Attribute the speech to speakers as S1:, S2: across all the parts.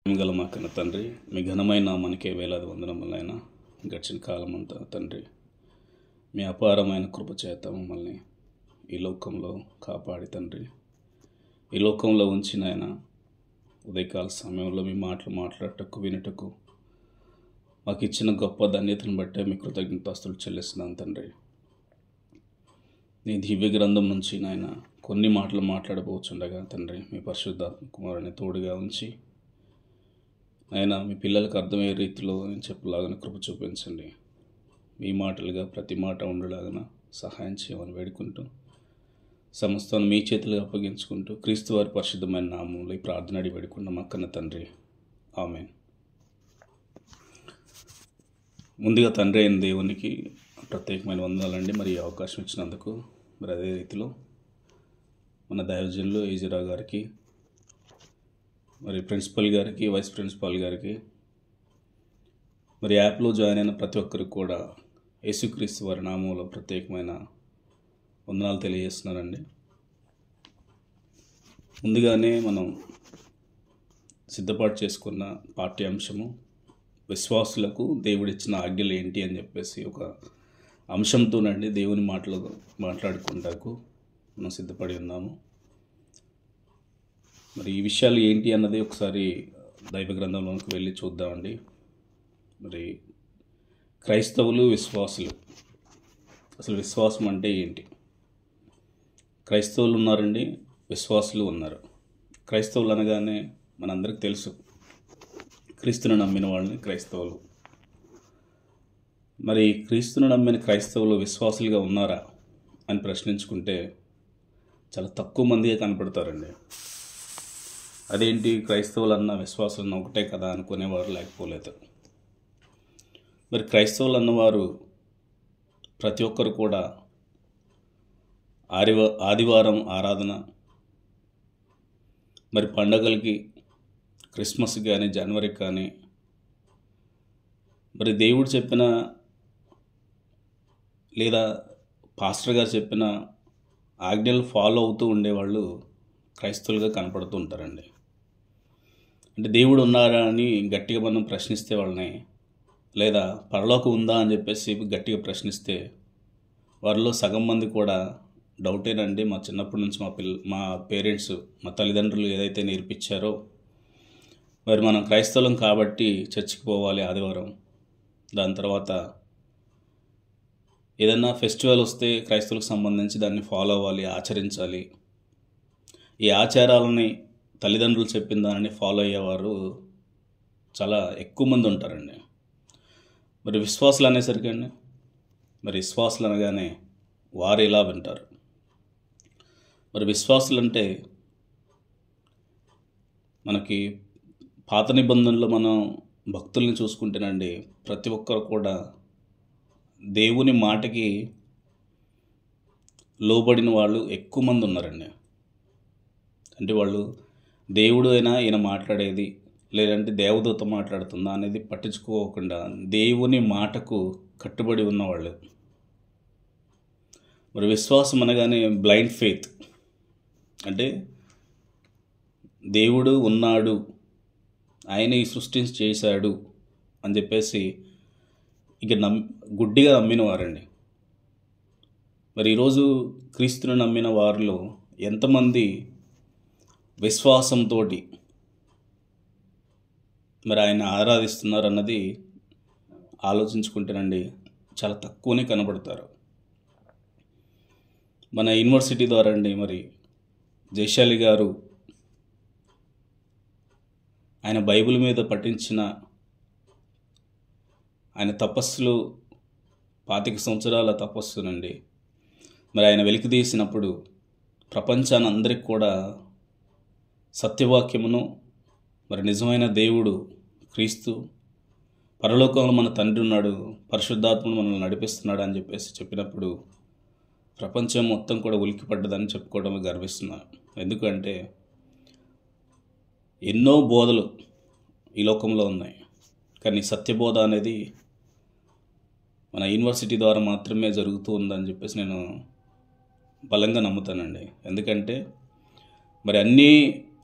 S1: గల మా కన్న తండ్రి, మీ ఘనమైన నామానికే వేలాది వందనములైనా గడిచిన కాలం అంతా తండ్రి, మీ అపారమైన కృప చేత మమ్మల్ని ఈ లోకంలో కాపాడి తండ్రి, ఈ లోకంలో ఉంచిన ఆయన ఉదయకాల సమయంలో మీ మాటలు మాట్లాడటకు వినుటకు మాకు ఇచ్చిన గొప్ప ధన్యతను బట్టే మీ కృతజ్ఞతాస్తులు చెల్లిస్తున్నాను తండ్రి. నీ దివ్య గ్రంథం నుంచి నాయన కొన్ని మాటలు మాట్లాడబోచుండగా తండ్రి, మీ పరిశుద్ధాత్మ కుమారుని తోడుగా ఉంచి ఆయన మీ పిల్లలకు అర్థమయ్యే రీతిలో నేను చెప్పలాగానే కృప చూపించండి. మీ మాటలుగా ప్రతి మాట ఉండేలాగా సహాయం చేయమని వేడుకుంటూ సమస్తాన్ని మీ చేతులుగా అప్పగించుకుంటూ క్రీస్తు వారి పరిశుద్ధమైన నామంలో ఈ ప్రార్థన అడిగి వేడుకున్న మా కన్న తండ్రి, ఆమేన్. ముందుగా తండ్రి అయిన దేవునికి ప్రత్యేకమైన వందనాలండి. మరి ఈ అవకాశం ఇచ్చినందుకు. మరి అదే రీతిలో మన దైవజనులు ఈజీరావు గారికి, మరి ప్రిన్సిపల్ గారికి, వైస్ ప్రిన్సిపాల్ గారికి, మరి యాప్లో జాయిన్ అయిన ప్రతి ఒక్కరికి కూడా యేసుక్రీస్తు వారి నామంలో ప్రత్యేకమైన వందనాలు తెలియజేస్తున్నానండి. ముందుగానే మనం సిద్ధపాటు చేసుకున్న పాఠ్యాంశము విశ్వాసులకు దేవుడిచ్చిన ఆజ్ఞలు ఏంటి అని చెప్పేసి ఒక అంశంతోనండి దేవుని మాట్లాడుకుంటాకు మనం సిద్ధపడి ఉన్నాము. మరి ఈ విషయాలు ఏంటి అన్నది ఒకసారి దైవ గ్రంథంలోకి వెళ్ళి చూద్దామండి. మరి క్రైస్తవులు, విశ్వాసులు, అసలు విశ్వాసం అంటే ఏంటి? క్రైస్తవులు ఉన్నారండి, విశ్వాసులు ఉన్నారు. క్రైస్తవులు అనగానే మనందరికీ తెలుసు, క్రీస్తును నమ్మిన వాళ్ళని క్రైస్తవులు. మరి క్రీస్తును నమ్మిన క్రైస్తవులు విశ్వాసులుగా ఉన్నారా అని ప్రశ్నించుకుంటే చాలా తక్కువ మందిగా కనపడతారండి. అదేంటి, క్రైస్తవులు అన్న విశ్వాసులు ఒకటే కదా అనుకునేవారు లేకపోలేదు. మరి క్రైస్తవులు అన్నవారు ప్రతి ఒక్కరు కూడా ఆదివారం ఆరాధన, మరి పండగలకి, క్రిస్మస్ కానీ, జనవరికి కానీ, మరి దేవుడు చెప్పిన లేదా పాస్టర్ గారు చెప్పిన ఆజ్ఞలు ఫాలో అవుతూ ఉండేవాళ్ళు క్రైస్తవులుగా కనపడుతూ ఉంటారండి. అంటే దేవుడు ఉన్నారా అని గట్టిగా మనం ప్రశ్నిస్తే వాళ్ళని, లేదా పరలోకం ఉందా అని చెప్పేసి గట్టిగా ప్రశ్నిస్తే వారిలో సగం మంది కూడా డౌటేనండి. మా చిన్నప్పటి నుంచి మా పేరెంట్స్, మా తల్లిదండ్రులు ఏదైతే నేర్పించారో, మరి మనం క్రైస్తవులం కాబట్టి చర్చికి పోవాలి ఆదివారం, దాని తర్వాత ఏదైనా ఫెస్టివల్ వస్తే క్రైస్తవులకు సంబంధించి దాన్ని ఫాలో అవ్వాలి, ఆచరించాలి. ఈ ఆచారాలని తల్లిదండ్రులు చెప్పిన దానిని ఫాలో అయ్యేవారు చాలా ఎక్కువ మంది ఉంటారండి. మరి విశ్వాసులు అనేసరికి అండి, మరి విశ్వాసులు అనగానే వారు ఇలా వింటారు. మరి విశ్వాసులు అంటే మనకి పాత నిబంధనలో మనం భక్తుల్ని చూసుకుంటేనండి, ప్రతి ఒక్కరు కూడా దేవుని మాటకి లోబడిన వాళ్ళు ఎక్కువ మంది ఉన్నారండి. అంటే వాళ్ళు దేవుడు అయినా ఈయన మాట్లాడేది, లేదంటే దేవదూత మాట్లాడుతుందా అనేది పట్టించుకోకుండా దేవుని మాటకు కట్టుబడి ఉన్నవాళ్ళు. మరి విశ్వాసం అనగానే బ్లైండ్ ఫెయిత్, అంటే దేవుడు ఉన్నాడు, ఆయన ఈ సృష్టిని చేశాడు అని చెప్పేసి ఇక గుడ్డిగా నమ్మిన వారండి. మరి ఈరోజు క్రీస్తుని నమ్మిన వారిలో ఎంతమంది విశ్వాసంతో మరి ఆయన ఆరాధిస్తున్నారు అన్నది ఆలోచించుకుంటేనండి చాలా తక్కువనే కనబడతారు. మన యూనివర్సిటీ ద్వారా అండి, మరి జయశాలి గారు ఆయన బైబిల్ మీద పఠించిన ఆయన తపస్సులు, 25 సంవత్సరాల తపస్సునండి, మరి ఆయన వెలికి తీసినప్పుడు ప్రపంచాన్ని అందరికి కూడా సత్యవాక్యమును, మరి నిజమైన దేవుడు క్రీస్తు, పరలోకంలో మన తండ్రి ఉన్నాడు, పరిశుద్ధాత్మను మనల్ని నడిపిస్తున్నాడు అని చెప్పేసి చెప్పినప్పుడు ప్రపంచం మొత్తం కూడా ఉలిక్కిపడ్డదని చెప్పుకోవడం గర్విస్తున్నాను. ఎందుకంటే ఎన్నో బోధలు ఈ లోకంలో ఉన్నాయి, కానీ సత్యబోధ అనేది మన యూనివర్సిటీ ద్వారా మాత్రమే జరుగుతూ ఉందని చెప్పేసి నేను బలంగా నమ్ముతానండి. ఎందుకంటే మరి అన్నీ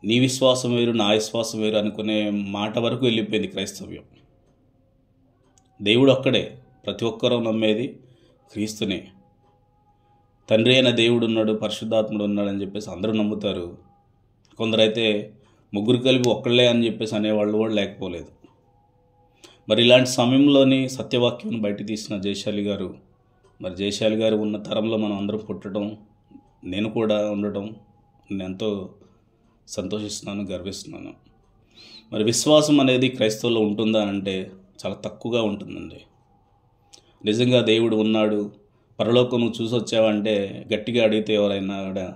S1: నీ విశ్వాసం వేరు, నా విశ్వాసం వేరు అనుకునే మాట వరకు వెళ్ళిపోయింది క్రైస్తవ్యం. దేవుడు ఒక్కడే, ప్రతి ఒక్కరూ నమ్మేది క్రీస్తునే. తండ్రి అయిన దేవుడు ఉన్నాడు, పరిశుద్ధాత్ముడు ఉన్నాడు అని చెప్పేసి అందరూ నమ్ముతారు. కొందరైతే ముగ్గురు కలిపి ఒక్కళ్ళే అని చెప్పేసి అనేవాళ్ళు కూడా లేకపోలేదు. మరి ఇలాంటి సమయంలోని సత్యవాక్యం బయట తీసిన జయశాలి గారు, మరి జయశాలి గారు ఉన్న తరంలో మనం అందరం పుట్టడం, నేను కూడా ఉండటం నేను ఎంతో సంతోషిస్తున్నాను, గర్విస్తున్నాను. మరి విశ్వాసం అనేది క్రైస్తవుల్లో ఉంటుందా అంటే చాలా తక్కువగా ఉంటుందండి. నిజంగా దేవుడు ఉన్నాడు, పరలోకం నువ్వు చూసి వచ్చావంటే గట్టిగా అడిగితే ఎవరైనా కూడా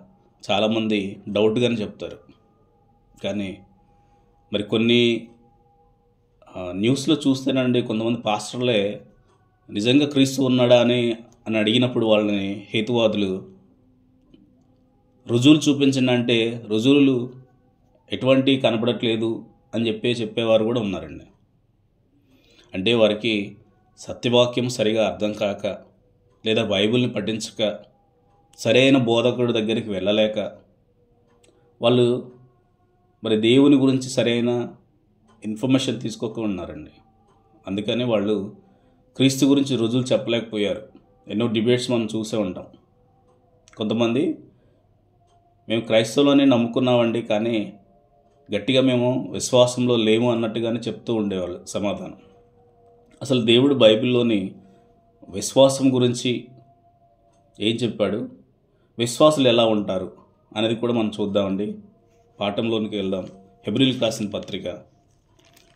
S1: చాలామంది డౌట్గానే చెప్తారు. కానీ మరి కొన్ని న్యూస్లో చూస్తేనండి కొంతమంది పాస్టర్లే నిజంగా క్రీస్తు ఉన్నాడా అని అడిగినప్పుడు వాళ్ళని హేతువాదులు రుజువులు చూపించండి అంటే రుజువులు ఎటువంటి కనపడట్లేదు అని చెప్పేవారు కూడా ఉన్నారండి. అంటే వారికి సత్యవాక్యం సరిగా అర్థం కాక, లేదా బైబిల్ని పఠించక, సరైన బోధకుడి దగ్గరికి వెళ్ళలేక, వాళ్ళు మరి దేవుని గురించి సరైన ఇన్ఫర్మేషన్ తీసుకోక ఉన్నారండి. అందుకని వాళ్ళు క్రీస్తు గురించి రుజువులు చెప్పలేకపోయారు. ఎన్నో డిబేట్స్ మనం చూసే ఉంటాం. కొంతమంది మేము క్రైస్తవులోనే నమ్ముకున్నామండి, కానీ గట్టిగా మేము విశ్వాసంలో లేము అన్నట్టుగానే చెప్తూ ఉండేవాళ్ళు సమాధానం. అసలు దేవుడు బైబిల్లోని విశ్వాసం గురించి ఏం చెప్పాడు, విశ్వాసులు ఎలా ఉంటారు అనేది కూడా మనం చూద్దామండి. పాఠంలోనికి వెళ్దాం. హెబ్రీయులకు రాసిన పత్రిక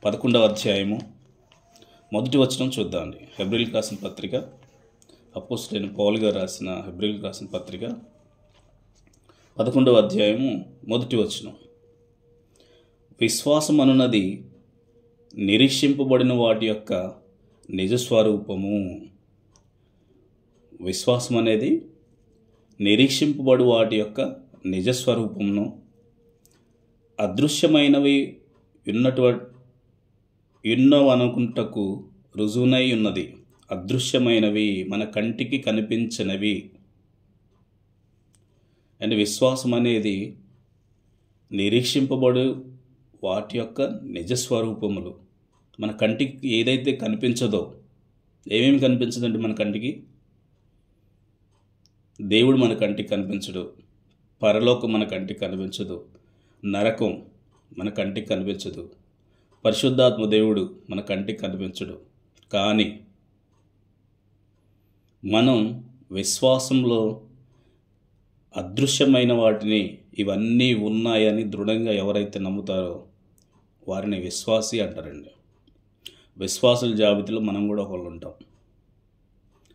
S1: 11వ అధ్యాయము 1వ వచనం చూద్దామండి. హెబ్రీయులకు రాసిన పత్రిక, అపోస్తలుడైన పౌలు గారు రాసిన హెబ్రీయులకు రాసిన పత్రిక 11వ అధ్యాయము 1వ వచనం. విశ్వాసం అనున్నది నిరీక్షింపబడిన వాటి యొక్క నిజస్వరూపము. విశ్వాసం అనేది నిరీక్షింపబడు వాటి యొక్క నిజస్వరూపమును, అదృశ్యమైనవి ఉన్నవనుకుంటకు రుజువునై ఉన్నది. అదృశ్యమైనవి, మన కంటికి కనిపించనివి. అంటే విశ్వాసం అనేది నిరీక్షింపబడు వాటి యొక్క నిజస్వరూపములు. మన కంటికి ఏదైతే కనిపించదో, ఏమేమి కనిపించదండి మన కంటికి? దేవుడు మన కంటికి కనిపించడు, పరలోకం మన కంటికి కనిపించదు, నరకం మన కంటికి కనిపించదు, పరిశుద్ధాత్మ దేవుడు మన కంటికి కనిపించడు. కానీ మనం విశ్వాసంలో అదృశ్యమైన వాటిని, ఇవన్నీ ఉన్నాయని దృఢంగా ఎవరైతే నమ్ముతారో వారిని విశ్వాసి అంటారండి. విశ్వాసుల జాబితాలో మనం కూడా ఒకళ్ళు ఉంటాం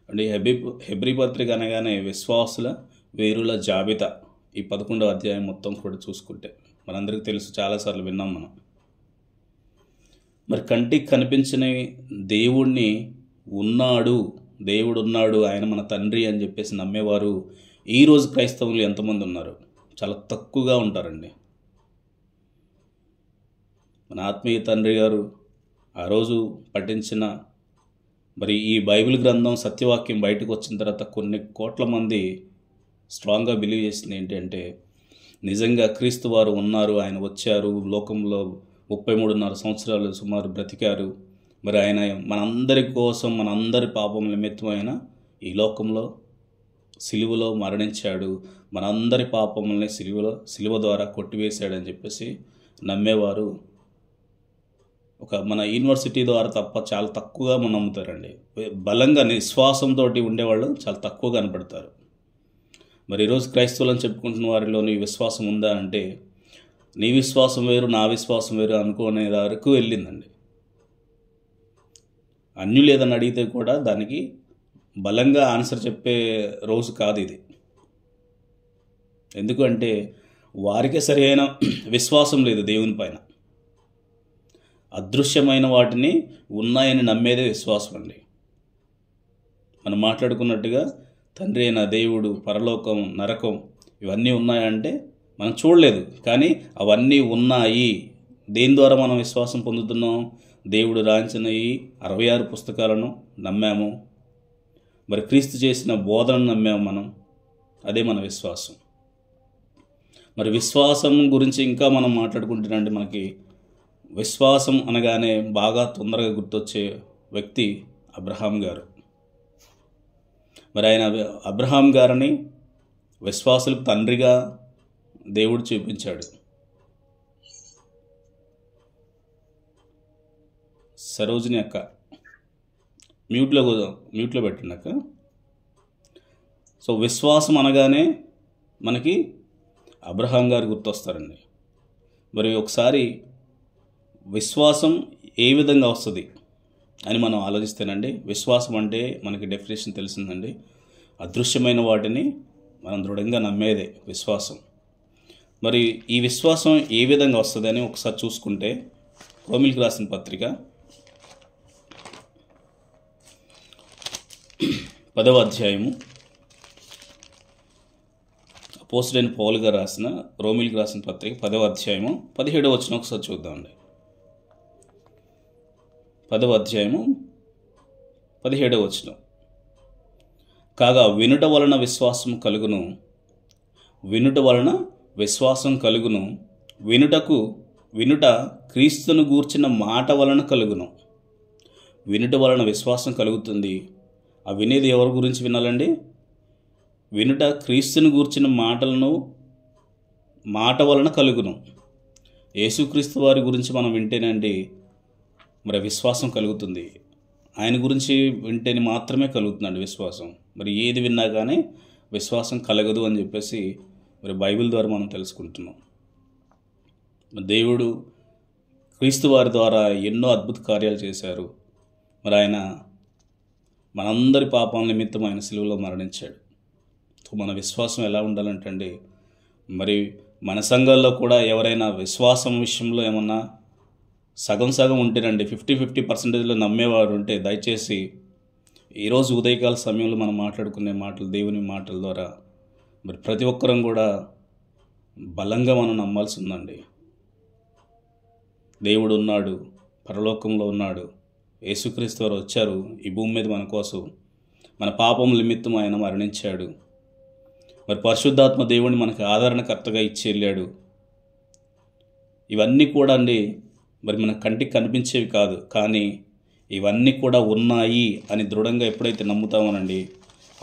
S1: అంటే. హెబ్రీ పత్రిక అనగానే విశ్వాసుల వీరుల జాబితా. ఈ 11వ అధ్యాయం మొత్తం కూడా చూసుకుంటే మనందరికీ తెలుసు, చాలాసార్లు విన్నాం మనం. మరి కంటికి కనిపించిన దేవుణ్ణి దేవుడు ఉన్నాడు, ఆయన మన తండ్రి అని చెప్పేసి నమ్మేవారు ఈరోజు క్రైస్తవులు ఎంతమంది ఉన్నారు? చాలా తక్కువగా ఉంటారండి. మన ఆత్మీయ తండ్రి గారు ఆ రోజు పఠించిన మరి ఈ బైబిల్ గ్రంథం సత్యవాక్యం బయటకు వచ్చిన తర్వాత కొన్ని కోట్ల మంది స్ట్రాంగ్గా బిలీవ్ చేసింది ఏంటంటే, నిజంగా క్రీస్తు వారు ఉన్నారు, ఆయన వచ్చారు, లోకంలో 33.5 సంవత్సరాలు సుమారు బ్రతికారు. మరి ఆయన మనందరి కోసం, మనందరి పాపం నిమిత్తమైన ఈ లోకంలో సిలువలో మరణించాడు, మనందరి పాపముల్ని సిలువ ద్వారా కొట్టివేశాడని చెప్పేసి నమ్మేవారు మన యూనివర్సిటీ ద్వారా తప్ప చాలా తక్కువగా మనం నమ్ముతారండి. బలంగా విశ్వాసంతో ఉండేవాళ్ళు చాలా తక్కువ కనపడతారు. మరి ఈరోజు క్రైస్తవులను చెప్పుకుంటున్న వారిలోని విశ్వాసం ఉందా అంటే, నీ విశ్వాసం వేరు, నా విశ్వాసం వేరు అనుకునే వరకు వెళ్ళిందండి. అన్యులు ఏదన్నా అడిగితే కూడా దానికి బలంగా ఆన్సర్ చెప్పే రోజు కాదు ఇది. ఎందుకంటే వారికే సరైన విశ్వాసం లేదు దేవుని పైన. అదృశ్యమైన వాటిని ఉన్నాయని నమ్మేదే విశ్వాసం అండి. మనం మాట్లాడుకున్నట్టుగా తండ్రి అయిన దేవుడు, పరలోకం, నరకం ఇవన్నీ ఉన్నాయంటే మనం చూడలేదు, కానీ అవన్నీ ఉన్నాయి. దేని ద్వారా మనం విశ్వాసం పొందుతున్నాం? దేవుడు రాయించిన ఈ 66 పుస్తకాలను నమ్మాము. మరి క్రీస్తు చేసిన బోధనను నమ్మాము మనం. అదే మన విశ్వాసం. మరి విశ్వాసం గురించి ఇంకా మనం మాట్లాడుకుంటున్నాంటే మనకి విశ్వాసం అనగానే బాగా తొందరగా గుర్తొచ్చే వ్యక్తి అబ్రహాం గారు. మరి ఆయన అబ్రహాం గారిని విశ్వాసులకు తండ్రిగా దేవుడు చూపించాడు. సరోజిని అక్క మ్యూట్లో పెట్టండి అక్క. సో విశ్వాసం అనగానే మనకి అబ్రహాం గారు గుర్తొస్తారండి. మరి ఒకసారి విశ్వాసం ఏ విధంగా వస్తుంది అని మనం ఆలోచిస్తేనండి, విశ్వాసం అంటే మనకి డెఫినేషన్ తెలిసిందండి, అదృశ్యమైన వాటిని మనం దృఢంగా నమ్మేదే విశ్వాసం. మరి ఈ విశ్వాసం ఏ విధంగా వస్తుంది అని ఒకసారి చూసుకుంటే, రోమిలికి రాసిన పత్రిక 10వ అధ్యాయము, అపోస్తలుడైన పౌలు గారు రాసిన రోమిలికి రాసిన పత్రిక 10వ అధ్యాయము 17వ వచనం ఒకసారి చూద్దామండి. 10వ అధ్యాయము 17వ వచనం. కాగా వినుట వలన విశ్వాసం కలుగును, వినుట వలన విశ్వాసం కలుగును, వినుట క్రీస్తును గూర్చిన మాట వలన కలుగును. వినుట వలన విశ్వాసం కలుగుతుంది. ఆ వినేది ఎవరి గురించి వినాలండి? వినుట క్రీస్తుని గూర్చిన మాట వలన కలుగును. యేసుక్రీస్తు వారి గురించి మనం వింటేనండి మరి విశ్వాసం కలుగుతుంది. ఆయన గురించి వింటేనే మాత్రమే కలుగుతుందండి విశ్వాసం. మరి ఏది విన్నా కానీ విశ్వాసం కలగదు అని చెప్పేసి మరి బైబిల్ ద్వారా మనం తెలుసుకుంటున్నాం. దేవుడు క్రీస్తు వారి ద్వారా ఎన్నో అద్భుత కార్యాలు చేశారు. మరి ఆయన మనందరి పాపాల నిమిత్తం ఆయన సిలువలో మరణించాడు. మన విశ్వాసం ఎలా ఉండాలంటే మరి మన సంఘాల్లో కూడా ఎవరైనా విశ్వాసం విషయంలో ఏమన్నా సగం ఉంటేనండి, 50% నమ్మేవారు ఉంటే దయచేసి ఈరోజు ఉదయకాల సమయంలో మనం మాట్లాడుకునే మాటలు, దేవుని మాటల ద్వారా మరి ప్రతి ఒక్కరం కూడా బలంగా మనం నమ్మాల్సి ఉందండి. దేవుడు ఉన్నాడు, పరలోకంలో ఉన్నాడు, యేసుక్రీస్తు వారు వచ్చారు ఈ భూమి మీద మన కోసం, మన పాపం నిమిత్తం ఆయన మరణించాడు. మరి పరిశుద్ధాత్మ దేవుడిని మనకు ఆదరణకర్తగా ఇచ్చి వెళ్ళాడు. ఇవన్నీ కూడా అండి మరి మన కంటికి కనిపించేవి కాదు, కానీ ఇవన్నీ కూడా ఉన్నాయి అని దృఢంగా ఎప్పుడైతే నమ్ముతామోనండి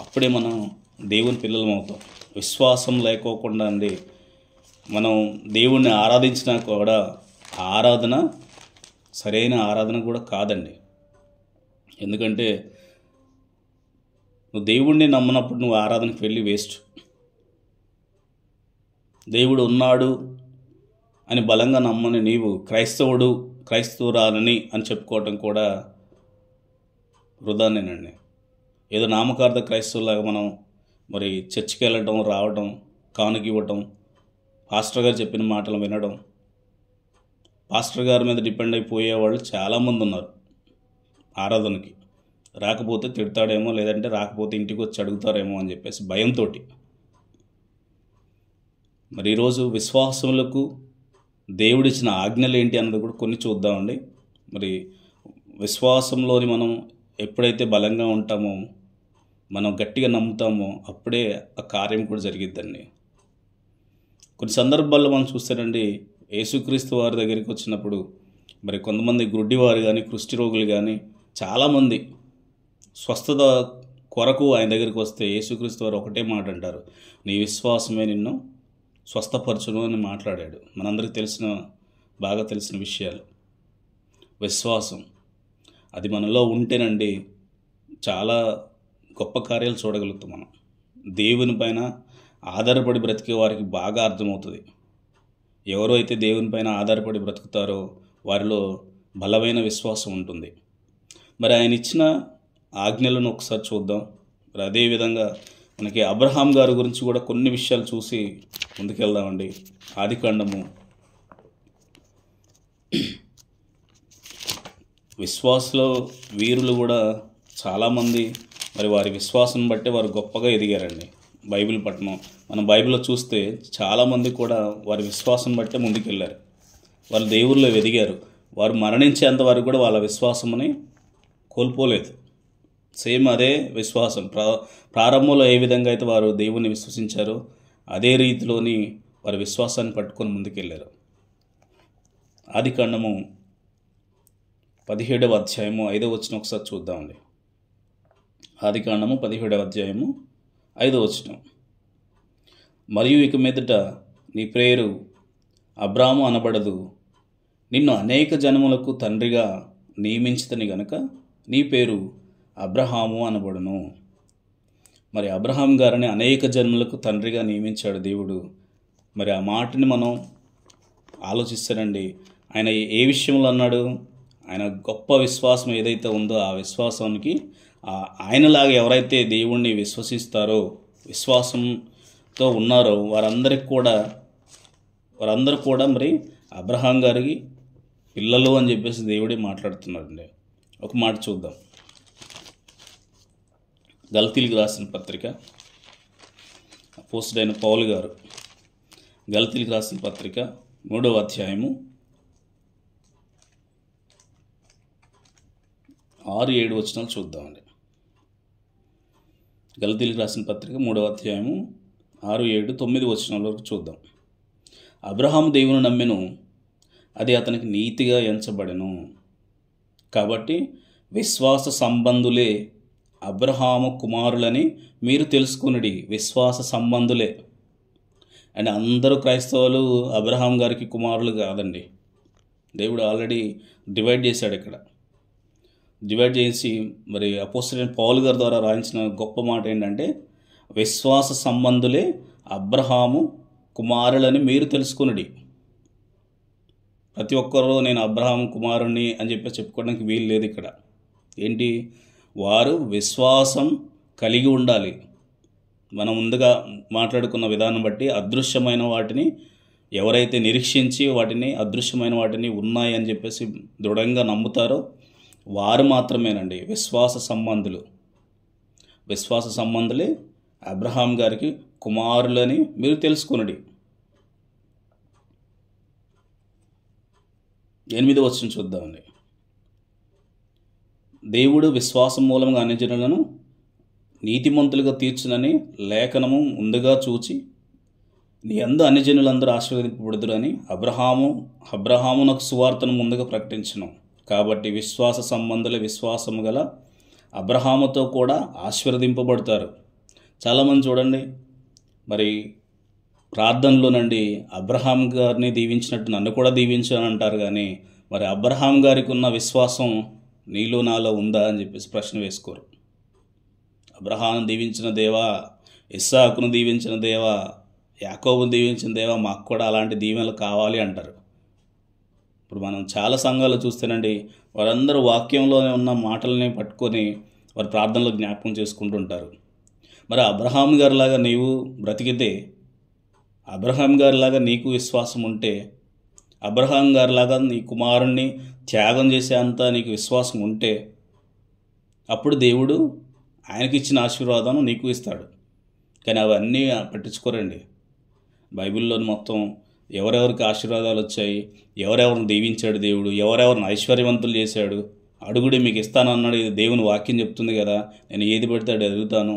S1: అప్పుడే మనం దేవుని పిల్లలం అవుతాం. విశ్వాసం లేకోకుండా అండి మనం దేవుణ్ణి ఆరాధించినా కూడా ఆరాధన సరైన ఆరాధన కూడా కాదండి. ఎందుకంటే నువ్వు దేవుణ్ణి నమ్మనప్పుడు నువ్వు ఆరాధనకు వెళ్ళి వేస్ట్. దేవుడు ఉన్నాడు అని బలంగా నమ్మని నీవు క్రైస్తవురాలని అని చెప్పుకోవటం కూడా వృధానేనండి. ఏదో నామకార్థ క్రైస్తవులాగా మనం మరి చర్చికి వెళ్ళటం, రావడం, కానుక ఇవ్వటం, పాస్టర్ గారు చెప్పిన మాటలు వినడం, పాస్టర్ గారి మీద డిపెండ్ అయిపోయేవాళ్ళు చాలామంది ఉన్నారు. ఆరాధనకి రాకపోతే తిడతాడేమో, లేదంటే రాకపోతే ఇంటికి వచ్చి అడుగుతారేమో అని చెప్పేసి భయంతో. మరి ఈరోజు విశ్వాసములకు దేవుడిచ్చిన ఆజ్ఞలు ఏంటి అన్నది కూడా కొన్ని చూద్దామండి. మరి విశ్వాసంలోని మనం ఎప్పుడైతే బలంగా ఉంటామో, మనం గట్టిగా నమ్ముతామో అప్పుడే ఆ కార్యం కూడా జరిగిద్దండి. కొన్ని సందర్భాల్లో మనం చూస్తారండి, యేసుక్రీస్తు వారి దగ్గరికి వచ్చినప్పుడు మరి కొంతమంది గుడ్డివారు కానీ, కుష్టి రోగులు కానీ చాలామంది స్వస్థత కొరకు ఆయన దగ్గరికి వస్తే యేసుక్రీస్తు వారు ఒకటే మాట అంటారు, నీ విశ్వాసమే నిన్ను స్వస్థపరచును అని మాట్లాడాడు. మనందరికీ బాగా తెలిసిన విషయాలు. విశ్వాసం అది మనలో ఉంటేనండి చాలా గొప్ప కార్యాలు చూడగలుగుతాం. మనం దేవుని పైన ఆధారపడి బ్రతికే వారికి బాగా అర్థమవుతుంది. ఎవరో అయితే దేవుని పైన ఆధారపడి బ్రతుకుతారో వారిలో బలమైన విశ్వాసం ఉంటుంది. మరి ఆయన ఇచ్చిన ఆజ్ఞలను ఒకసారి చూద్దాం. మరి అదేవిధంగా మనకి అబ్రహాం గారి గురించి కూడా కొన్ని విషయాలు చూసి ముందుకెళ్దామండి. ఆదికాండము విశ్వాసలో వీరులు కూడా చాలామంది మరి వారి విశ్వాసం బట్టి వారు గొప్పగా ఎదిగారండి. బైబిల్ పట్టణం మనం బైబిల్లో చూస్తే చాలామంది కూడా వారి విశ్వాసం బట్టే ముందుకెళ్ళారు. వాళ్ళు దేవుళ్ళలో ఎదిగారు. వారు మరణించేంత వరకు కూడా వాళ్ళ విశ్వాసమని కోల్పోలేదు. సేమ్ అదే విశ్వాసం ప్రారంభంలో ఏ విధంగా అయితే వారు దేవుని విశ్వసించారో అదే రీతిలోని వారి విశ్వాసాన్ని పట్టుకొని ముందుకెళ్ళారు. ఆదికాండము 17వ అధ్యాయము 5వ వచనం ఒకసారి చూద్దామండి. ఆదికాండము 17వ అధ్యాయము 5వ వచనం. మరియు ఇక మీదట నీ పేరు అబ్రాము అనబడదు, నిన్ను అనేక జనములకు తండ్రిగా నియమించితని గనుక నీ పేరు అబ్రహాము అనబడును. మరి అబ్రహాం గారిని అనేక జన్మలకు తండ్రిగా నియమించాడు దేవుడు. మరి ఆ మాటని మనం ఆలోచిస్తానండి. ఆయన ఏ విషయంలో అన్నాడు? ఆయన గొప్ప విశ్వాసం ఏదైతే ఉందో ఆ విశ్వాసానికి ఆయనలాగా ఎవరైతే దేవుణ్ణి విశ్వసిస్తారో, విశ్వాసంతో ఉన్నారో వారందరూ కూడా మరి అబ్రహాం గారికి పిల్లలు అని చెప్పేసి దేవుడే మాట్లాడుతున్నాడండి. ఒక మాట చూద్దాం. గలతీలకు రాసిన పత్రిక, అపోస్తలుడైన పౌలు గారు గలతీలకు రాసిన పత్రిక 3వ అధ్యాయము 6-7 వచనాలు చూద్దామండి. గలతీలకు రాసిన పత్రిక 3వ అధ్యాయము 6-7-9 వచనాల వరకు చూద్దాం. అబ్రహాము దేవుని నమ్మెను, అది అతనికి నీతిగా ఎంచబడెను. కాబట్టి విశ్వాస సంబంధులే అబ్రహాము కుమారులని మీరు తెలుసుకునుడి. విశ్వాస సంబంధులే అండ్ అందరూ క్రైస్తవులు అబ్రహాం గారికి కుమారులు కాదండి. దేవుడు ఆల్రెడీ డివైడ్ చేశాడు. ఇక్కడ డివైడ్ చేసి మరి అపోస్తలుడైన పౌలు గారి ద్వారా రాయించిన గొప్ప మాట ఏంటంటే, విశ్వాస సంబంధులే అబ్రహాము కుమారులని మీరు తెలుసుకునుడి. ప్రతి ఒక్కరూ నేను అబ్రహాం కుమారుణ్ణి అని చెప్పి చెప్పుకోవడానికి వీలు లేదు. ఇక్కడ ఏంటి? వారు విశ్వాసం కలిగి ఉండాలి. మనం ముందుగా మాట్లాడుకున్న విధానం బట్టి అదృశ్యమైన వాటిని ఎవరైతే నిరీక్షించి వాటిని అదృశ్యమైన వాటిని ఉన్నాయి అని చెప్పేసి దృఢంగా నమ్ముతారో వారు మాత్రమేనండి విశ్వాస సంబంధులు. విశ్వాస సంబంధులే అబ్రహాం గారికి కుమారులని మీరు తెలుసుకునుడి. 8వ వచనం చూద్దామండి. దేవుడు విశ్వాసం మూలంగా అన్ని జనులను నీతిమంతులుగా తీర్చునని లేఖనము ముందుగా చూచి నీ అందు అన్ని జనులందరూ ఆశీర్వదింపబడుదురని అబ్రహామునకు సువార్తను ముందుగా ప్రకటించును. కాబట్టి విశ్వాస సంబంధుల విశ్వాసము గల అబ్రహాముతో కూడా ఆశీర్వదింపబడతారు. చాలామంది చూడండి, మరి ప్రార్థనలోనండి అబ్రహాం గారిని దీవించినట్టు నన్ను కూడా దీవించాను అంటారు. కానీ మరి అబ్రహాం గారికి ఉన్న విశ్వాసం నీలో నాలో ఉందా అని చెప్పేసి ప్రశ్న వేసుకోరు. అబ్రహామును దీవించిన దేవా, ఇస్సాకును దీవించిన దేవా, యాకోబును దీవించిన దేవా, మాకు కూడా అలాంటి దీవెనలు కావాలి అంటారు. ఇప్పుడు మనం చాలా సంఘాలు చూస్తేనండి, వారందరూ వాక్యంలోనే ఉన్న మాటలని పట్టుకొని వారి ప్రార్థనలో జ్ఞాపకం చేసుకుంటుంటారు. మరి అబ్రహాం గారిలాగా నీవు బ్రతికితే, అబ్రహాం గారిలాగా నీకు విశ్వాసం ఉంటే, అబ్రహాం గారిలాగా నీ కుమారుణ్ణి త్యాగం చేసే అంత నీకు విశ్వాసం ఉంటే, అప్పుడు దేవుడు ఆయనకి ఇచ్చిన ఆశీర్వాదం నీకు ఇస్తాడు. కానీ అవన్నీ పట్టించుకోరండి. బైబిల్లో మొత్తం ఎవరెవరికి ఆశీర్వాదాలు వచ్చాయి, ఎవరెవరిని దీవించాడు దేవుడు, ఎవరెవరిని ఐశ్వర్యవంతులు చేశాడు, అడుగుడి మీకు ఇస్తానన్నాడు. ఇది దేవుని వాక్యం చెప్తుంది కదా, నేను ఏది పడితే అది అడుగుతాను.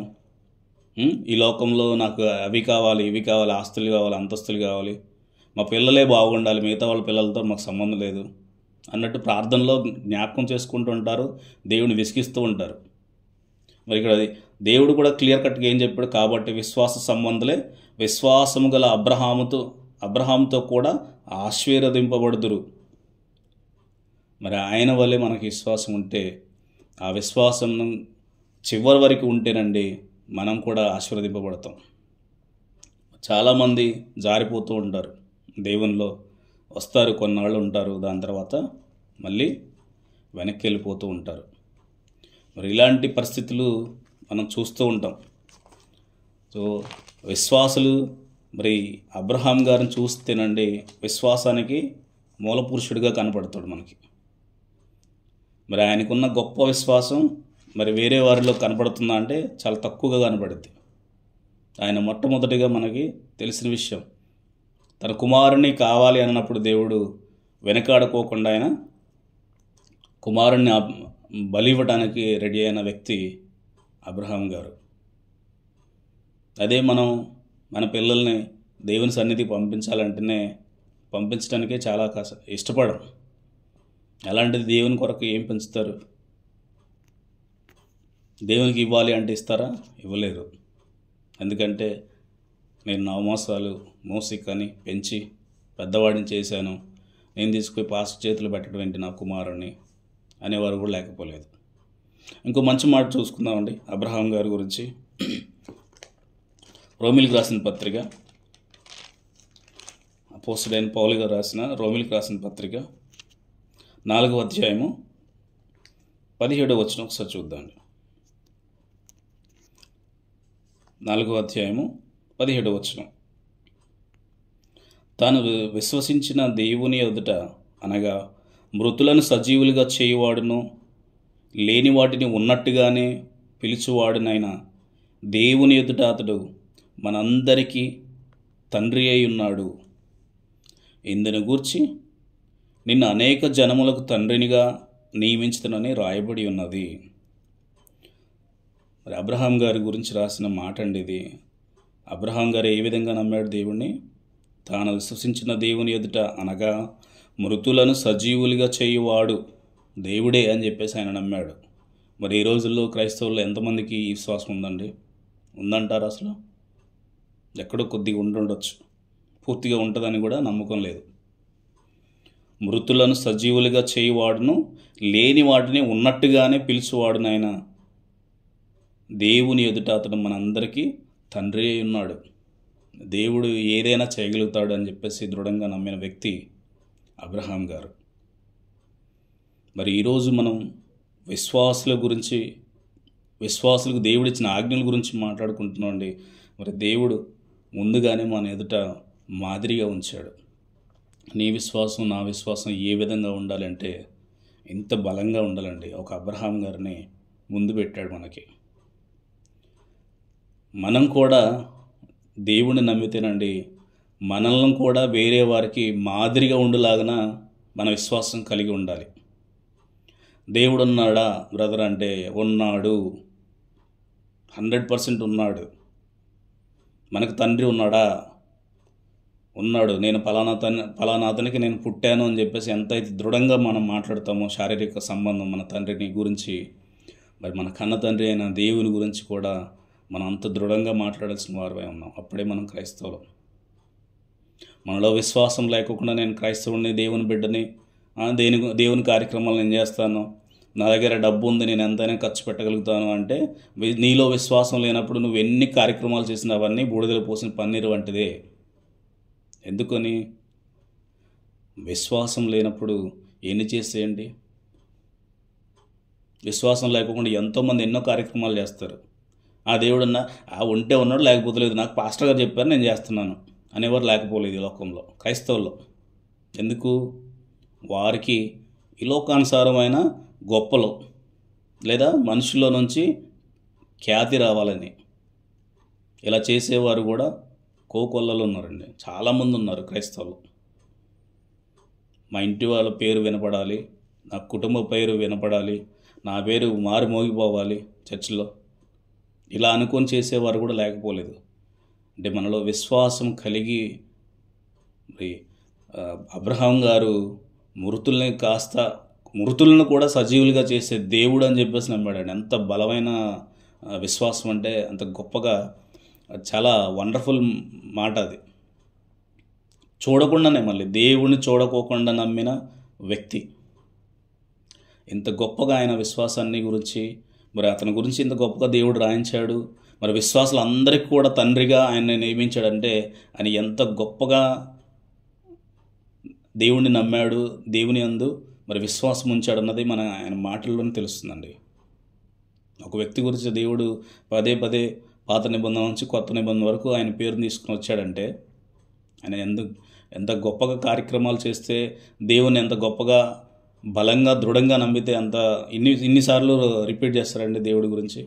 S1: ఈ లోకంలో నాకు అవి కావాలి, ఇవి కావాలి, ఆస్తులు కావాలి, అంతస్తులు కావాలి, మా పిల్లలే బాగుండాలి, మిగతా వాళ్ళ పిల్లలతో మాకు సంబంధం లేదు అన్నట్టు ప్రార్థనలో జ్ఞాపకం చేసుకుంటూ ఉంటారు, దేవుని విసిగిస్తూ ఉంటారు. మరి ఇక్కడ దేవుడు కూడా క్లియర్ కట్గా ఏం చెప్పాడు? కాబట్టి విశ్వాస సంబంధులే విశ్వాసము గల అబ్రహాముతో కూడా ఆశీర్వదింపబడుదురు. మరి ఆయన వల్లే మనకి విశ్వాసం ఉంటే, ఆ విశ్వాసం చివరి వరకు ఉంటేనండి మనం కూడా ఆశీర్వదింపబడతాం. చాలామంది జారిపోతూ ఉంటారు, దేవునిలో వస్తారు, కొన్నాళ్ళు ఉంటారు, దాని తర్వాత మళ్ళీ వెనక్కి వెళ్ళిపోతూ ఉంటారు. మరి ఇలాంటి పరిస్థితులు మనం చూస్తూ ఉంటాం. సో విశ్వాసులు మరి అబ్రహాం గారిని చూస్తేనండి విశ్వాసానికి మూలపురుషుడిగా కనపడతాడు మనకి. మరి ఆయనకున్న గొప్ప విశ్వాసం మరి వేరే వారిలో కనపడుతుందా అంటే చాలా తక్కువగా కనపడుద్ది. ఆయన మొట్టమొదటిగా మనకి తెలిసిన విషయం, తన కుమారుని కావాలి అన్నప్పుడు దేవుడు వెనకాడుకోకుండా ఆయన కుమారుణ్ణి బలి ఇవ్వడానికి రెడీ అయిన వ్యక్తి అబ్రహాం గారు. అదే మనం మన పిల్లల్ని దేవుని సన్నిధి పంపించడానికే చాలా ఇష్టపడం. అలాంటిది దేవుని కొరకు ఏం పెంచుతారు? దేవునికి ఇవ్వాలి అంటే ఇస్తారా? ఇవ్వలేరు. ఎందుకంటే నేను 9 మాసాలు మోసికని పెంచి పెద్దవాడిని చేశాను, నేను తీసుకుపోయి పాస్టర్ చేతులు పెట్టడం ఏంటి నా కుమారుని అనేవారు కూడా లేకపోలేదు. ఇంకో మంచి మాట చూసుకుందామండి అబ్రహాం గారి గురించి. రోమిలికి రాసిన పత్రిక, అపోస్తలుడైన పౌలు గారు రాసిన రోమిలికి రాసిన పత్రిక 4వ అధ్యాయము 17వ వచనం ఒకసారి చూద్దామండి. 4వ అధ్యాయము 17వ వచనం. తాను విశ్వసించిన దేవుని ఎదుట అనగా మృతులను సజీవులుగా చేయువాడును లేని వాటిని ఉన్నట్టుగానే పిలుచువాడునైనా దేవుని ఎదుట అతడు మనందరికీ తండ్రి అయి ఉన్నాడు. ఇందును గూర్చి నిన్ను అనేక జనములకు తండ్రినిగా నియమించుతానని రాయబడి ఉన్నది. మరి అబ్రహాం గారి గురించి రాసిన మాట అండి ఇది. అబ్రహాం గారు ఏ విధంగా నమ్మాడు దేవుణ్ణి? తాను విశ్వసించిన దేవుని ఎదుట అనగా మృతులను సజీవులుగా చేయువాడు దేవుడే అని చెప్పేసి ఆయన నమ్మాడు. మరి ఈ రోజుల్లో క్రైస్తవుల్లో ఎంతమందికి ఈ విశ్వాసం ఉందండి? ఉందంటారు అసలు? ఎక్కడో కొద్దిగా ఉండొచ్చు, పూర్తిగా ఉంటుందని కూడా నమ్మకం లేదు. మృతులను సజీవులుగా చేయువాడును లేని వాటిని ఉన్నట్టుగానే పిలుచువాడునైనా దేవుని ఎదుట అతడు మనందరికీ తండ్రి అయి ఉన్నాడు. దేవుడు ఏదైనా చేయగలుగుతాడు అని చెప్పేసి దృఢంగా నమ్మిన వ్యక్తి అబ్రహాం గారు. మరి ఈరోజు మనం విశ్వాసులకు దేవుడిచ్చిన ఆజ్ఞల గురించి మాట్లాడుకుంటున్నాం అండి. మరి దేవుడు ముందుగానే మన ఎదుట మాదిరిగా ఉంచాడు. నీ విశ్వాసం నా విశ్వాసం ఏ విధంగా ఉండాలంటే ఇంత బలంగా ఉండాలండి. ఒక అబ్రహాం గారిని ముందు పెట్టాడు మనకి. మనం కూడా దేవుణ్ణి నమ్మితేనండి మనల్ని కూడా వేరే వారికి మాదిరిగా ఉండేలాగా మన విశ్వాసం కలిగి ఉండాలి. దేవుడు ఉన్నాడా బ్రదర్ అంటే ఉన్నాడు, 100% ఉన్నాడు. మనకు తండ్రి ఉన్నాడా? ఉన్నాడు. నేను పలానా అతనికి నేను పుట్టాను అని చెప్పేసి ఎంతైతే దృఢంగా మనం మాట్లాడతామో శారీరక సంబంధం మన తండ్రిని గురించి, మరి మన కన్న తండ్రి అయిన దేవుని గురించి కూడా మనం అంత దృఢంగా మాట్లాడాల్సిన వారమై ఉన్నాం. అప్పుడే మనం క్రైస్తవులం. మనలో విశ్వాసం లేకుండా నేను క్రైస్తవుని, దేవుని బిడ్డని, దేవుని కార్యక్రమాలు నేను చేస్తాను, నా దగ్గర డబ్బు ఉంది, నేను ఎంతైనా ఖర్చు పెట్టగలుగుతాను అంటే నీలో విశ్వాసం లేనప్పుడు నువ్వు ఎన్ని కార్యక్రమాలు చేసినా అవన్నీ బూడిదలో పోసిన పన్నీరు వంటిదే. ఎందుకని? విశ్వాసం లేనప్పుడు ఎన్ని చేసేయండి. విశ్వాసం లేకుండా ఎంతోమంది ఎన్నో కార్యక్రమాలు చేస్తారు. ఆ దేవుడన్నా ఉంటే ఉన్నాడు, లేకపోతే లేదు, నాకు పాస్టర్ గారు చెప్పారు నేను చేస్తున్నాను అనేవారు లేకపోలేదు ఈ లోకంలో, క్రైస్తవుల్లో. ఎందుకు? వారికి ఈ లోకానుసారమైన గొప్పలు లేదా మనుషుల్లో నుంచి ఖ్యాతి రావాలని ఇలా చేసేవారు కూడా కోకొల్లలు ఉన్నారండి. చాలామంది ఉన్నారు క్రైస్తవులు. మా ఇంటి వాళ్ళ పేరు వినపడాలి, నా కుటుంబ పేరు వినపడాలి, నా పేరు మారు మోగిపోవాలి చర్చిలో, ఇలా అనుకొని చేసేవారు కూడా లేకపోలేదు. అంటే మనలో విశ్వాసం కలిగి మరి అబ్రహాం గారు మృతులను కూడా సజీవులుగా చేసే దేవుడు అని చెప్పేసి నమ్మాడండి. ఎంత బలమైన విశ్వాసం అంటే అంత గొప్పగా, చాలా వండర్ఫుల్ మాట అది. చూడకుండానే, మళ్ళీ దేవుడిని చూడకోకుండా నమ్మిన వ్యక్తి. ఇంత గొప్పగా ఆయన విశ్వాసాన్ని గురించి, మరి అతని గురించి ఇంత గొప్పగా దేవుడు రాయించాడు. మరి విశ్వాసులు అందరికీ కూడా తండ్రిగా ఆయన్ని నియమించాడంటే ఆయన ఎంత గొప్పగా దేవుణ్ణి నమ్మాడు, దేవుని యందు మరి విశ్వాసం ఉంచాడు అన్నది ఆయన మాటల్లోనే తెలుస్తుందండి. ఒక వ్యక్తి గురించి దేవుడు పదే పదే పాత నిబంధన నుంచి కొత్త నిబంధన వరకు ఆయన పేరుని తీసుకుని వచ్చాడంటే ఆయన ఎంత గొప్పగా కార్యక్రమాలు చేస్తే, దేవుని ఎంత గొప్పగా బలంగా దృఢంగా నమ్మితే అంత ఇన్నిసార్లు రిపీట్ చేస్తారండి దేవుడి గురించి,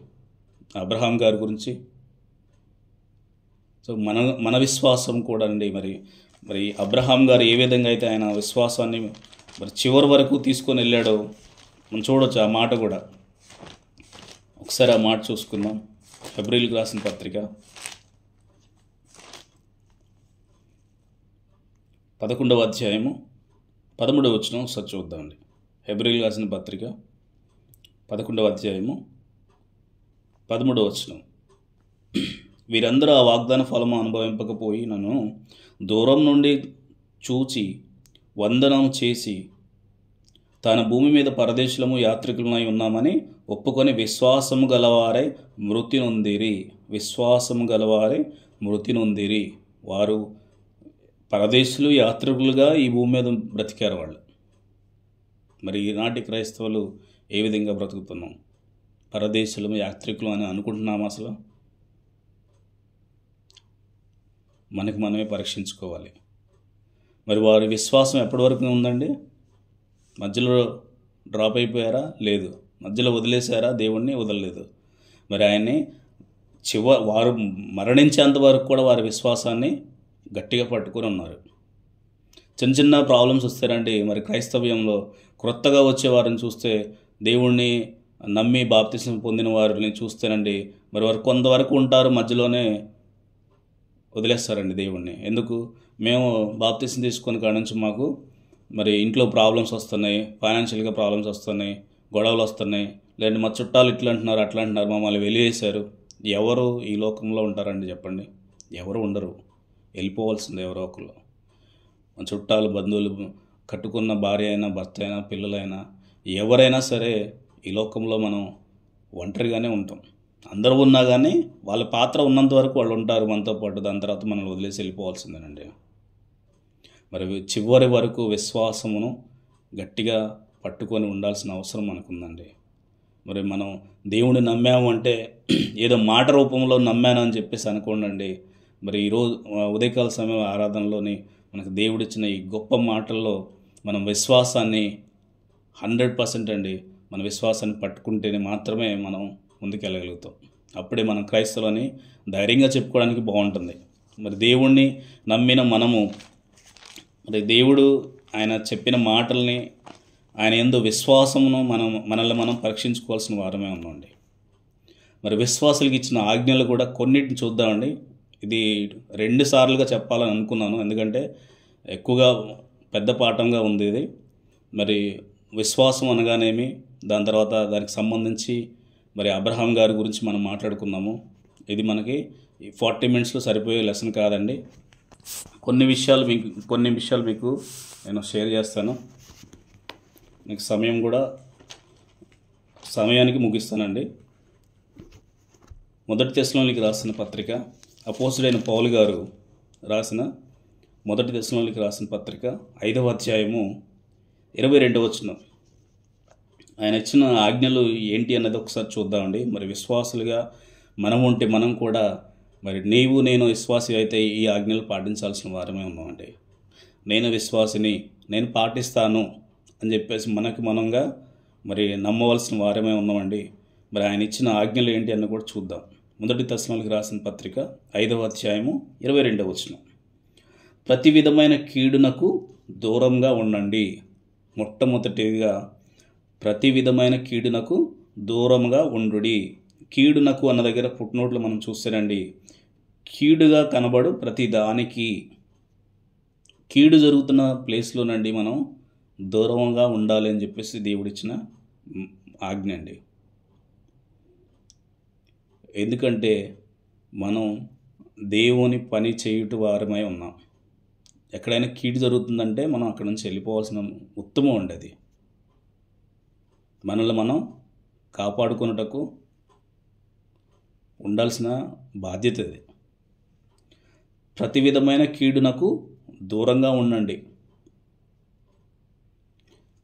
S1: అబ్రహాం గారి గురించి. సో మన విశ్వాసం కూడా అండి మరి అబ్రహాం గారు ఏ విధంగా అయితే ఆయన విశ్వాసాన్ని మరి చివరి వరకు తీసుకొని వెళ్ళాడో మనం చూడవచ్చు. ఆ మాట కూడా ఒకసారి ఆ మాట చూసుకుందాం. హెబ్రీయులకు రాసిన పత్రిక 11వ అధ్యాయము 13వ వచనం ఒకసారి చూద్దామండి. హెబ్రీయులకు రాసిన పత్రిక 11వ అధ్యాయము 13వ వచనం. వీరందరూ ఆ వాగ్దాన ఫలము అనుభవింపకపోయి నన్ను దూరం నుండి చూచి వందనం చేసి తాను భూమి మీద పరదేశులము యాత్రికులమై ఉన్నామని ఒప్పుకొని విశ్వాసము గలవారై మృతి నొందిరి. విశ్వాసము గలవారై మృతి నొందిరి. వారు పరదేశులు, యాత్రికులుగా ఈ భూమి మీద బ్రతికారు వాళ్ళు. మరి ఈనాటి క్రైస్తవులు ఏ విధంగా బ్రతుకుతున్నాం? పరదేశులము, యాత్రికులు అని అనుకుంటున్నాము. అసలు మనకి మనమే పరీక్షించుకోవాలి. మరి వారి విశ్వాసం ఎప్పటి వరకు ఉందండి? మధ్యలో డ్రాప్ అయిపోయారా? లేదు. మధ్యలో వదిలేశారా? దేవుణ్ణి వదలలేదు. మరి ఆయన్ని వారు మరణించేంత వరకు కూడా వారి విశ్వాసాన్ని గట్టిగా పట్టుకొని ఉన్నారు. చిన్న చిన్న ప్రాబ్లమ్స్ వస్తారండి. మరి క్రైస్తవ్యంలో క్రొత్తగా వచ్చే వారిని చూస్తే, దేవుణ్ణి నమ్మి బాప్తిసం పొందిన వారిని చూస్తేనండి, మరి వారు కొంతవరకు ఉంటారు, మధ్యలోనే వదిలేస్తారండి దేవుణ్ణి. ఎందుకు? మేము బాప్తిసం తీసుకొని కాడ నుంచి మాకు మరి ఇంట్లో ప్రాబ్లమ్స్ వస్తున్నాయి, ఫైనాన్షియల్గా ప్రాబ్లమ్స్ వస్తున్నాయి, గొడవలు వస్తున్నాయి, లేదంటే మా చుట్టాలు ఇట్లా అంటున్నారు, అట్లా అంటున్నారు, మమ్మల్ని వెలివేశారు. ఎవరు ఈ లోకంలో ఉంటారండి చెప్పండి? ఎవరు ఉండరు. వెళ్ళిపోవాల్సిందే ఎవరో ఒకరు. మన చుట్టాలు, బంధువులు, కట్టుకున్న భార్య అయినా, భర్త అయినా, పిల్లలైనా, ఎవరైనా సరే ఈ లోకంలో మనం ఒంటరిగానే ఉంటాం. అందరూ ఉన్నా కానీ వాళ్ళ పాత్ర ఉన్నంత వరకు వాళ్ళు ఉంటారు మనతో పాటు. దాని తర్వాత మనల్ని వదిలేసి వెళ్ళిపోవాల్సిందేనండి. మరి చివరి వరకు విశ్వాసమును గట్టిగా పట్టుకొని ఉండాల్సిన అవసరం మనకుందండి. మరి మనం దేవుని నమ్మాము అంటే ఏదో మాట రూపంలో నమ్మాను అని చెప్పేసి అనుకోండి. మరి ఈరోజు ఉదయకాల సమయం ఆరాధనలోని మనకు దేవుడిచ్చిన ఈ గొప్ప మాటల్లో మనం విశ్వాసాన్ని 100% అండి, మన విశ్వాసాన్ని పట్టుకుంటేనే మాత్రమే మనం ముందుకెళ్ళగలుగుతాం. అప్పుడే మనం క్రైస్తవులని ధైర్యంగా చెప్పుకోవడానికి బాగుంటుంది. మరి దేవుణ్ణి నమ్మిన మనము, మరి దేవుడు ఆయన చెప్పిన మాటల్ని, ఆయన యందు విశ్వాసమును మనల్ని మనం పరీక్షించుకోవాల్సిన వారమే ఉన్నామండి. మరి విశ్వాసులకు ఇచ్చిన ఆజ్ఞలు కూడా కొన్నిటిని చూద్దామండి. ఇది 2 సార్లుగా చెప్పాలని అనుకున్నాను, ఎందుకంటే ఎక్కువగా పెద్ద పాఠంగా ఉంది ఇది. మరి విశ్వాసం అనగానేమి, దాని తర్వాత దానికి సంబంధించి మరి అబ్రహాం గారి గురించి మనం మాట్లాడుకున్నాము. ఇది మనకి 40 మినిట్స్లో సరిపోయే లెసన్ కాదండి. కొన్ని విషయాలు మీకు నేను షేర్ చేస్తాను. మీకు సమయానికి ముగిస్తానండి. మొదటి తెస్సలోనికీయులకు రాసిన పత్రిక, అపోస్తలుడైన పౌలు గారు రాసిన మొదటి తెస్సలోనికీయులకు రాసిన పత్రిక 5వ అధ్యాయము 22వ వచనం. ఆయన ఇచ్చిన ఆజ్ఞలు ఏంటి అన్నది ఒకసారి చూద్దామండి. మరి విశ్వాసులుగా మనం ఉంటే మనం కూడా, మరి నీవు నేను విశ్వాసి అయితే ఈ ఆజ్ఞలు పాటించాల్సిన వారమే ఉన్నామండి. నేను విశ్వాసిని, నేను పాటిస్తాను అని చెప్పేసి మనంగా మరి నమ్మవలసిన వారమే ఉన్నామండి. మరి ఆయన ఇచ్చిన ఆజ్ఞలు ఏంటి అన్న కూడా చూద్దాం. మొదటి తెస్సలోనికీయులకు రాసిన పత్రిక 5వ అధ్యాయము 22వ వచనం. ప్రతి విధమైన కీడునకు దూరంగా ఉండండి. మొట్టమొదటిగా ప్రతి విధమైన కీడునకు దూరంగా ఉండుడి. కీడునకు అన్న దగ్గర ఫుట్నోట్లు మనం చూస్తేనండి, కీడుగా కనబడు ప్రతి దానికి, కీడు జరుగుతున్న ప్లేస్లోనండి మనం దూరంగా ఉండాలి అని చెప్పేసి దేవుడిచ్చిన ఆజ్ఞ అండి. ఎందుకంటే మనం దేవుని పని చేయుట వారమై ఉన్నాం. ఎక్కడైనా కీడు జరుగుతుందంటే మనం అక్కడి నుంచి వెళ్ళిపోవాల్సిన ఉత్తమం అండి. అది మనల్ని మనం కాపాడుకున్నటకు ఉండాల్సిన బాధ్యత అది. ప్రతి విధమైన కీడునకు దూరంగా ఉండండి.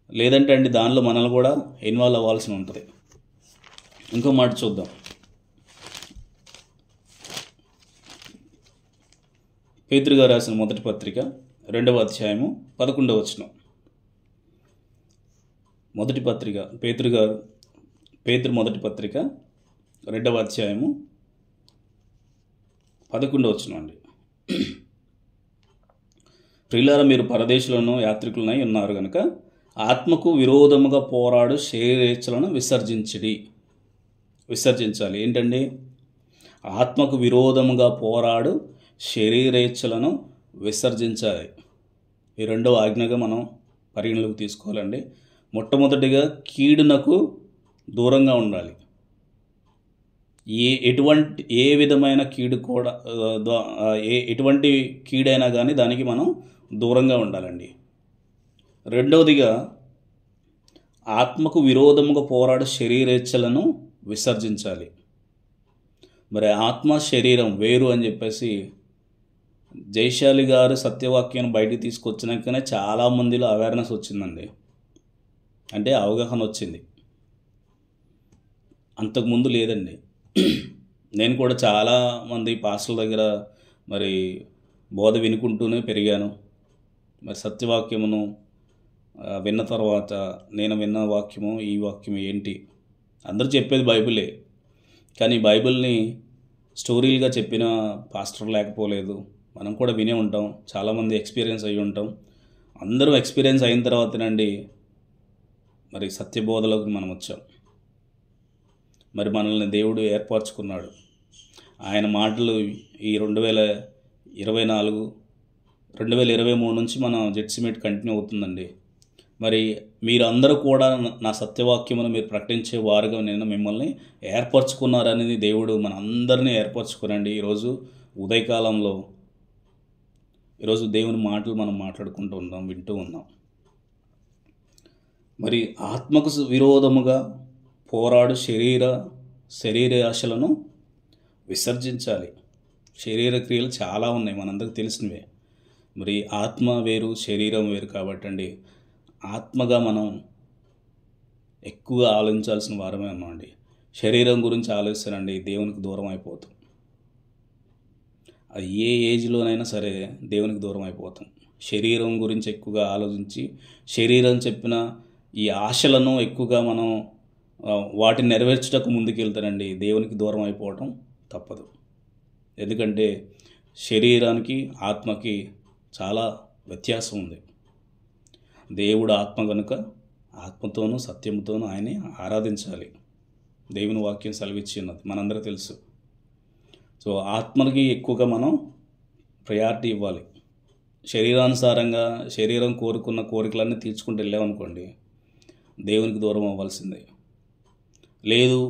S1: లేదంటే అండి దానిలో మనల్ని కూడా ఇన్వాల్వ్ అవ్వాల్సి ఉంటుంది. ఇంకో మాట చూద్దాం. పేతురు గారు రాసిన మొదటి పత్రిక 2వ అధ్యాయము 11వ వచనం. మొదటి పత్రిక పేతురు మొదటి పత్రిక 2వ అధ్యాయము 11వ వచనం అండి. ప్రియులారా, మీరు పరదేశులను యాత్రికులనై ఉన్నారు కనుక ఆత్మకు విరోధముగా పోరాడు శరీరేచ్ఛలను విసర్జించాలి. ఏంటండి? ఆత్మకు విరోధముగా పోరాడు శరీరేచ్ఛలను విసర్జించాలి. ఈ రెండవ ఆజ్ఞగా మనం పరిగణలోకి తీసుకోవాలండి. మొట్టమొదటిగా కీడునకు దూరంగా ఉండాలి. ఏ విధమైన కీడు కూడా ఎటువంటి కీడైనా కానీ దానికి మనం దూరంగా ఉండాలండి. రెండవదిగా ఆత్మకు విరోధముగా పోరాడే శరీరేచ్ఛలను విసర్జించాలి. మరి ఆత్మ శరీరం వేరు అని చెప్పేసి జైశాలి గారు సత్యవాక్యాన్ని బయటికి తీసుకొచ్చినాకనే చాలామందిలో అవేర్నెస్ వచ్చిందండి, అంటే అవగాహన వచ్చింది. అంతకుముందు లేదండి. నేను కూడా చాలామంది పాస్టర్ల దగ్గర మరి బోధ వినుకుంటూనే పెరిగాను. మరి సత్యవాక్యమును విన్న తర్వాత నేను విన్న వాక్యము ఈ వాక్యం ఏంటి, అందరూ చెప్పేది బైబిలే, కానీ బైబిల్ని స్టోరీలుగా చెప్పిన పాస్టర్ లేకపోలేదు. మనం కూడా వినే ఉంటాం, చాలామంది ఎక్స్పీరియన్స్ అయ్యి ఉంటాం. అందరూ ఎక్స్పీరియన్స్ అయిన తర్వాతనండి మరి సత్యబోధలోకి మనం వచ్చాం. మరి మనల్ని దేవుడు ఏర్పరచుకున్నాడు. ఆయన మాటలు ఈ 2023 నుంచి మన జెట్సిమేట్ కంటిన్యూ అవుతుందండి. మరి మీరందరూ కూడా నా సత్యవాక్యమును మీరు ప్రకటించే వారుగా నేను మిమ్మల్ని ఏర్పరచుకున్నారనేది దేవుడు మన అందరినీ ఏర్పరచుకునండి. ఈరోజు ఉదయకాలంలో ఈరోజు దేవుని మాటలు మనం మాట్లాడుకుంటూ ఉన్నాం, వింటూ ఉన్నాం. మరి ఆత్మకు విరోధముగా పోరాడు శరీర ఆశలను విసర్జించాలి. శరీర క్రియలు చాలా ఉన్నాయి, మనందరికి తెలిసినవే. మరి ఆత్మ వేరు శరీరం వేరు కాబట్టి అండి, ఆత్మగా మనం ఎక్కువగా ఆలోచించాల్సిన వారమే ఉన్నామండి. శరీరం గురించి ఆలోచిస్తానండి దేవునికి దూరం అయిపోతాం. అది ఏ ఏజ్లోనైనా సరే దేవునికి దూరం అయిపోతాం. శరీరం గురించి ఎక్కువగా ఆలోచించి శరీరం చెప్పిన ఈ ఆశలను ఎక్కువగా మనం వాటిని నెరవేర్చుటకు ముందుకెళ్తానండి, దేవునికి దూరం అయిపోవటం తప్పదు. ఎందుకంటే శరీరానికి ఆత్మకి చాలా వ్యత్యాసం ఉంది. దేవుడు ఆత్మ కనుక ఆత్మతోనూ సత్యముతోనూ ఆయన్ని ఆరాధించాలి. దేవుని వాక్యం సెలవిచ్చి ఉన్నది, మనందరికీ తెలుసు. సో ఆత్మకి ఎక్కువగా మనం ప్రయారిటీ ఇవ్వాలి. శరీరానుసారంగా శరీరం కోరుకున్న కోరికలన్నీ తీర్చుకుంటూ వెళ్ళామనుకోండి, దేవునికి దూరం అవ్వాల్సిందే. లేదు,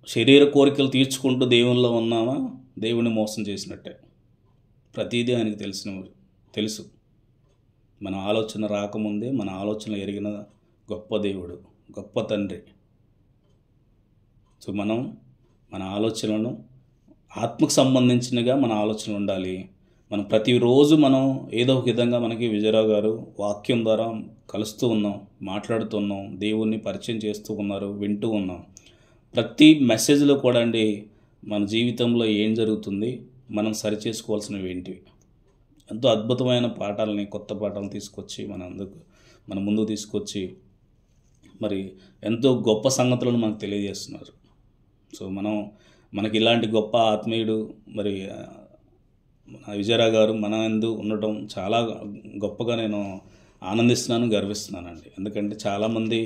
S1: శరీర కోరికలు తీర్చుకుంటూ దేవునిలో ఉన్నామా, దేవుని మోసం చేసినట్టే. ప్రతిదీ ఆయనకు తెలుసు. మన ఆలోచన రాకముందే మన ఆలోచన ఎరిగిన గొప్ప దేవుడు, గొప్ప తండ్రి. సో మనం మన ఆలోచనలను ఆత్మకు సంబంధించినగా మన ఆలోచనలు ఉండాలి. మనం ప్రతిరోజు మనం ఏదో ఒక విధంగా మనకి విజయరావు గారు వాక్యం ద్వారా కలుస్తూ ఉన్నాం, మాట్లాడుతున్నాం, దేవుణ్ణి పరిచయం చేస్తూ ఉన్నారు, వింటూ ఉన్నాం. ప్రతి మెసేజ్లో కూడా అండి మన జీవితంలో ఏం జరుగుతుంది, మనం సరిచేసుకోవాల్సినవి ఏంటివి, ఎంతో అద్భుతమైన పాఠాలని, కొత్త పాఠాలను తీసుకొచ్చి మన ముందుకు తీసుకొచ్చి మరి ఎంతో గొప్ప సంగతులను మనకు తెలియజేస్తున్నారు. సో మనకి ఇలాంటి గొప్ప ఆత్మీయుడు మరి విజయరావు గారు మన యందు ఉండటం చాలా గొప్పగా నేను ఆనందిస్తున్నాను, గర్విస్తున్నానండి. ఎందుకంటే చాలామంది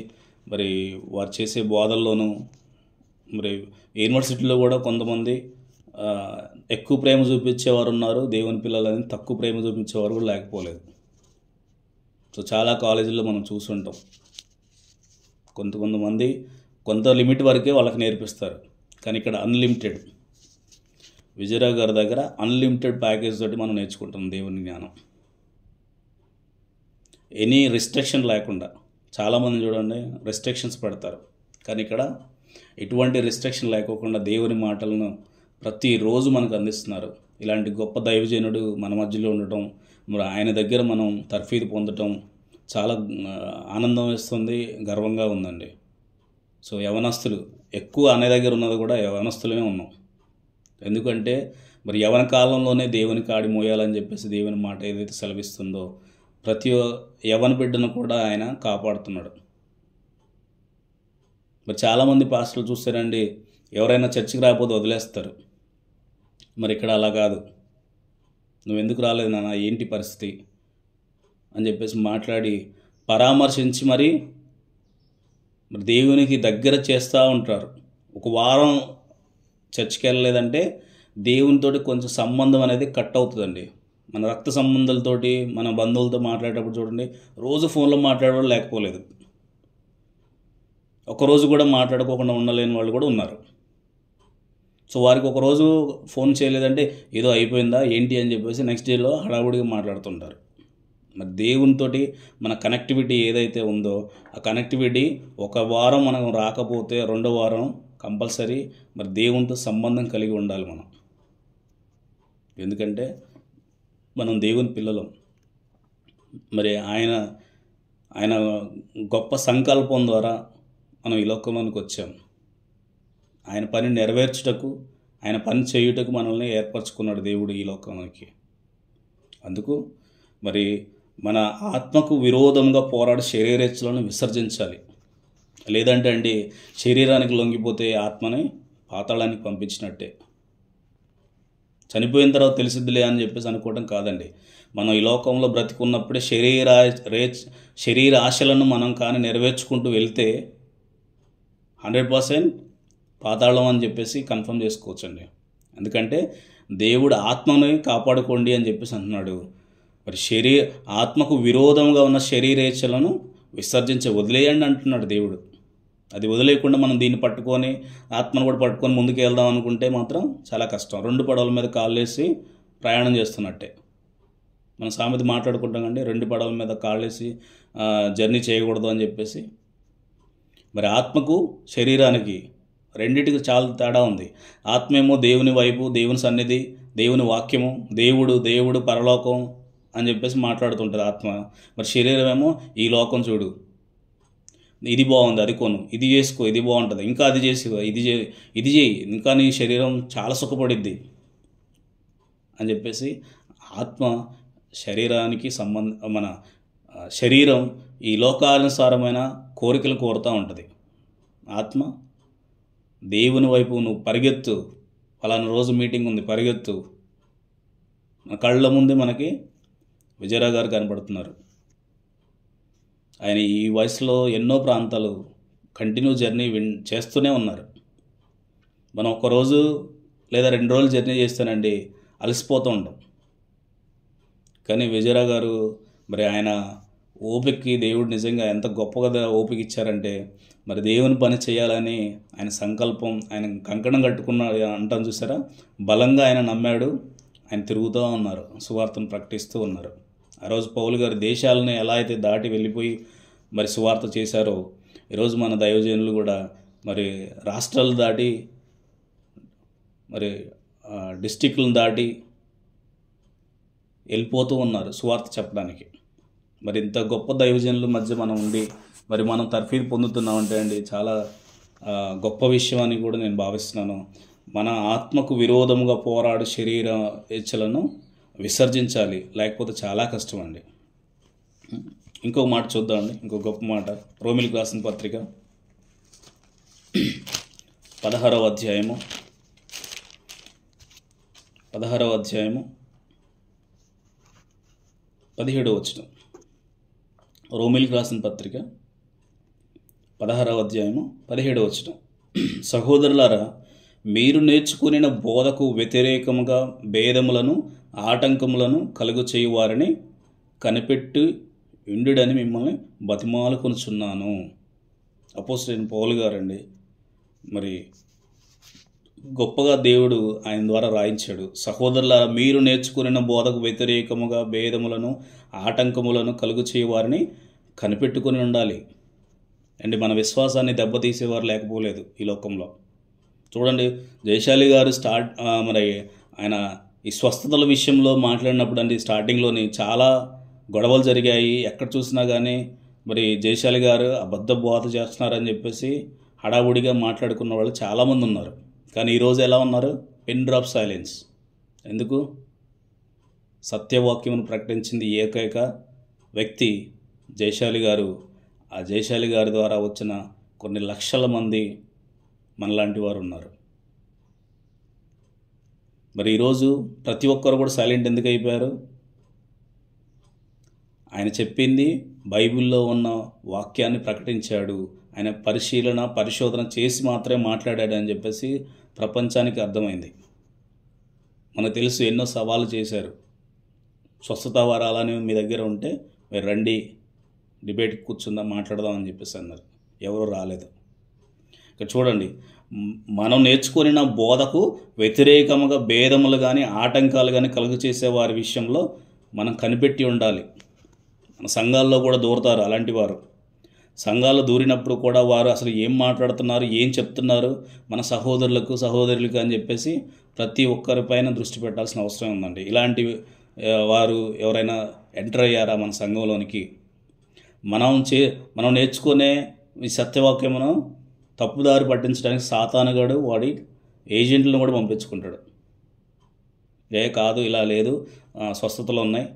S1: మరి వారు చేసే బోధల్లోనూ మరి యూనివర్సిటీలో కూడా కొంతమంది ఎక్కువ ప్రేమ చూపించేవారు ఉన్నారు, దేవుని పిల్లలని తక్కువ ప్రేమ చూపించేవారు కూడా లేకపోలేదు. సో చాలా కాలేజీల్లో మనం చూసుంటాం, కొంతమంది కొంత లిమిట్ వరకే వాళ్ళకి నేర్పిస్తారు, కానీ ఇక్కడ అన్లిమిటెడ్. విజయరావు గారి దగ్గర అన్లిమిటెడ్ ప్యాకేజ్ తోటి మనం నేర్చుకుంటాం దేవుని జ్ఞానం, ఎనీ రిస్ట్రిక్షన్ లేకుండా. చాలామంది చూడండి రిస్ట్రిక్షన్స్ పెడతారు, కానీ ఇక్కడ ఎటువంటి రిస్ట్రిక్షన్ లేకోకుండా దేవుని మాటలను ప్రతిరోజు మనకు అందిస్తున్నారు. ఇలాంటి గొప్ప దైవజనుడు మన మధ్యలో ఉండటం, మరి ఆయన దగ్గర మనం తర్ఫీదు పొందటం చాలా ఆనందం వేస్తుంది, గర్వంగా ఉందండి. సో యవనస్తులు ఎక్కువ అనే దగ్గర ఉన్నది కూడా యవనస్తులమే ఉన్నాం. ఎందుకంటే మరి యవన కాలంలోనే దేవుని కాడి మోయాలని చెప్పేసి దేవుని మాట ఏదైతే సెలవిస్తుందో ప్రతి యవన బిడ్డను కూడా ఆయన కాపాడుతున్నాడు. మరి చాలామంది పాస్టర్లు చూస్తారండి, ఎవరైనా చర్చికి రాకపోతే వదిలేస్తారు. మరి ఇక్కడ అలా కాదు, నువ్వు ఎందుకు రాలేదు నాన్న, ఏంటి పరిస్థితి అని చెప్పేసి మాట్లాడి పరామర్శించి మరి దేవునికి దగ్గర చేస్తూ ఉంటారు. ఒక వారం చర్చికి వెళ్ళలేదంటే దేవునితోటి కొంచెం సంబంధం అనేది కట్ అవుతుందండి. మన రక్త సంబంధాలతోటి మన బంధువులతో మాట్లాడేటప్పుడు చూడండి, రోజు ఫోన్లో మాట్లాడేవాళ్ళు లేకపోలేదు. ఒకరోజు కూడా మాట్లాడుకోకుండా ఉండలేని వాళ్ళు కూడా ఉన్నారు. సో వారికి ఒకరోజు ఫోన్ చేయలేదంటే ఏదో అయిపోయిందా ఏంటి అని చెప్పేసి నెక్స్ట్ డేలో హడావుడిగా మాట్లాడుతుంటారు. మరి దేవునితోటి మన కనెక్టివిటీ ఏదైతే ఉందో ఆ కనెక్టివిటీ ఒక వారం మనం రాకపోతే రెండో వారం కంపల్సరీ మరి దేవునితో సంబంధం కలిగి ఉండాలి మనం. ఎందుకంటే మనం దేవుని పిల్లలం. మరి ఆయన గొప్ప సంకల్పం ద్వారా మనం ఈ లోకంలోనికి వచ్చాం. ఆయన పని నెరవేర్చుటకు, ఆయన పని చేయుటకు మనల్ని ఏర్పరచుకున్నాడు దేవుడు ఈ లోకానికి. అందుకు మరి మన ఆత్మకు విరోధంగా పోరాడే శరీరేచ్ఛలను విసర్జించాలి. లేదంటే అండి శరీరానికి లొంగిపోతే ఆత్మని పాతాళానికి పంపించినట్టే. చనిపోయిన తర్వాత తెలిసిద్దిలే అని చెప్పేసి అనుకోవడం కాదండి. మనం ఈ లోకంలో బ్రతికున్నప్పుడే శరీర ఆశలను మనం కానీ నెరవేర్చుకుంటూ వెళ్తే 100% పాతాళం అని చెప్పేసి కన్ఫర్మ్ చేసుకోవచ్చండి. ఎందుకంటే దేవుడు ఆత్మని కాపాడుకోండి అని చెప్పేసి అంటున్నాడు. మరి ఆత్మకు విరోధంగా ఉన్న శరీరేచ్ఛలను వదిలేయండి అంటున్నాడు దేవుడు. అది వదిలేయకుండా మనం దీన్ని పట్టుకొని ఆత్మను కూడా పట్టుకొని ముందుకు వెళ్దాం అనుకుంటే మాత్రం చాలా కష్టం. 2 పడవల మీద కాళ్ళేసి ప్రయాణం చేస్తున్నట్టే. మనం సామెత మాట్లాడుకుంటాం కండి, 2 పడవల మీద కాళ్ళేసి జర్నీ చేయకూడదు అని చెప్పేసి. మరి ఆత్మకు శరీరానికి రెండింటికి చాలా తేడా ఉంది. ఆత్మేమో దేవుని వైపు, దేవుని సన్నిధి, దేవుని వాక్యము, దేవుడు పరలోకం అని చెప్పేసి మాట్లాడుతుంటుంది ఆత్మ. మరి శరీరం ఏమో ఈ లోకం చూడు, ఇది బాగుంది అది కొను, ఇది చేసుకో ఇది బాగుంటుంది, ఇంకా అది చేసి ఇది చేయి, ఇంకా నీ శరీరం చాలా సుఖపడిద్ది అని చెప్పేసి ఆత్మ శరీరానికి మన శరీరం ఈ లోకానుసారమైన కోరికలు కోరుతూ ఉంటుంది. ఆత్మ దేవుని వైపు నువ్వు పరిగెత్తు, ఫలానా రోజు మీటింగ్ ఉంది పరిగెత్తు. మన కళ్ళ ముందే మనకి విజయరావు గారు కనపడుతున్నారు. ఆయన ఈ వయసులో ఎన్నో ప్రాంతాలు కంటిన్యూ జర్నీ చేస్తూనే ఉన్నారు. మనం ఒక్కరోజు లేదా 2 రోజులు జర్నీ చేస్తేనండి అలసిపోతూ ఉంటాం. కానీ విజయరావు గారు మరి ఆయన ఓపికకి దేవుడు నిజంగా ఎంత గొప్పగా ఓపిక ఇచ్చారంటే, మరి దేవుని పని చేయాలని ఆయన సంకల్పం, ఆయన కంకణం కట్టుకున్నాడు అంటాం చూసారా, బలంగా ఆయన నమ్మాడు. ఆయన తిరుగుతూ ఉన్నారు, సువార్తను ప్రకటిస్తూ ఉన్నారు. ఆ రోజు పౌలు గారు దేశాలను ఎలా అయితే దాటి వెళ్ళిపోయి మరి సువార్త చేశారో, ఈరోజు మన దైవజనులు కూడా మరి రాష్ట్రాలు దాటి మరి డిస్టిక్లను దాటి వెళ్ళిపోతూ ఉన్నారు సువార్త చెప్పడానికి. మరి ఇంత గొప్ప దైవజనుల మధ్య మనం ఉండి మరి మనం తర్ఫీదు పొందుతున్నామంటే అండి చాలా గొప్ప విషయం అని కూడా నేను భావిస్తున్నాను. మన ఆత్మకు విరోధముగా పోరాడు శరీర ఇచ్చలను విసర్జించాలి, లేకపోతే చాలా కష్టం అండి. ఇంకొక మాట చూద్దామండి, ఇంకో గొప్ప మాట. రోమిలికి రాసిన పత్రిక 16వ అధ్యాయము 17వ వచనం. రోమిలికి రాసిన పత్రిక 16వ అధ్యాయము 17వ వచనం. సహోదరులారా, మీరు నేర్చుకునిన బోధకు వ్యతిరేకముగా భేదములను ఆటంకములను కలుగు చేయువారని కనిపెట్టి ఉండుడని మిమ్మల్ని బతిమాలుకొనుచున్నాను. అపోస్తలుడైన పౌలు గారండి మరి గొప్పగా దేవుడు ఆయన ద్వారా రాయించాడు. సహోదరులారా, మీరు నేర్చుకున్న బోధకు వ్యతిరేకముగా భేదములను ఆటంకములను కలుగు చేయవారిని కనిపెట్టుకుని ఉండాలి అండి. మన విశ్వాసాన్ని దెబ్బతీసేవారు లేకపోలేదు ఈ లోకంలో. చూడండి, జయశాలి గారు మరి ఆయన ఈ స్వస్థతల విషయంలో మాట్లాడినప్పుడు అండి స్టార్టింగ్లోని చాలా గొడవలు జరిగాయి. ఎక్కడ చూసినా కానీ మరి జయశాలి గారు అబద్ధ బోధ చేస్తున్నారని చెప్పేసి హడావుడిగా మాట్లాడుకున్న వాళ్ళు చాలామంది ఉన్నారు. కానీ ఈరోజు ఎలా ఉన్నారు? Pin drop silence. ఎందుకు? సత్యవాక్యమును ప్రకటించింది ఏకైక వ్యక్తి జయశాలి గారు. ఆ జయశాలి గారి ద్వారా వచ్చిన కొన్ని లక్షల మంది మనలాంటి వారు ఉన్నారు. మరి ఈరోజు ప్రతి ఒక్కరు కూడా సైలెంట్ ఎందుకు అయిపోయారు? ఆయన చెప్పింది బైబిల్లో ఉన్న వాక్యాన్ని ప్రకటించాడు. ఆయన పరిశోధన చేసి మాత్రమే మాట్లాడాడు అని చెప్పేసి ప్రపంచానికి అర్థమైంది. మనకు తెలుసు ఎన్నో సవాళ్ళు చేశారు. స్వస్థత వరాలని మీ దగ్గర ఉంటే మీరు రండి, డిబేట్కి కూర్చుందాం, మాట్లాడదాం అని చెప్పేసి అన్నారు. ఎవరు రాలేదు. ఇక చూడండి, మనం నేర్చుకున్న బోధకు వ్యతిరేకముగా భేదములు కానీ ఆటంకాలు కానీ కలుగు చేసే వారి విషయంలో మనం కనిపెట్టి ఉండాలి. మన సంఘాల్లో కూడా దూరతారు అలాంటి వారు. సంఘాల్లో దూరినప్పుడు కూడా వారు అసలు ఏం మాట్లాడుతున్నారు, ఏం చెప్తున్నారు మన సహోదరులకు సహోదరులకు అని చెప్పేసి ప్రతి ఒక్కరిపైన దృష్టి పెట్టాల్సిన అవసరం ఉందండి. ఇలాంటి వారు ఎవరైనా ఎంటర్ అయ్యారా మన సంఘంలోనికి? మనం నేర్చుకునే ఈ సత్యవాక్యమును తప్పుదారి పట్టించడానికి సాతానుగాడు వాడి ఏజెంట్లను కూడా పంపించుకుంటాడు. కాదు, ఇలా లేదు, స్వస్థతలు ఉన్నాయి,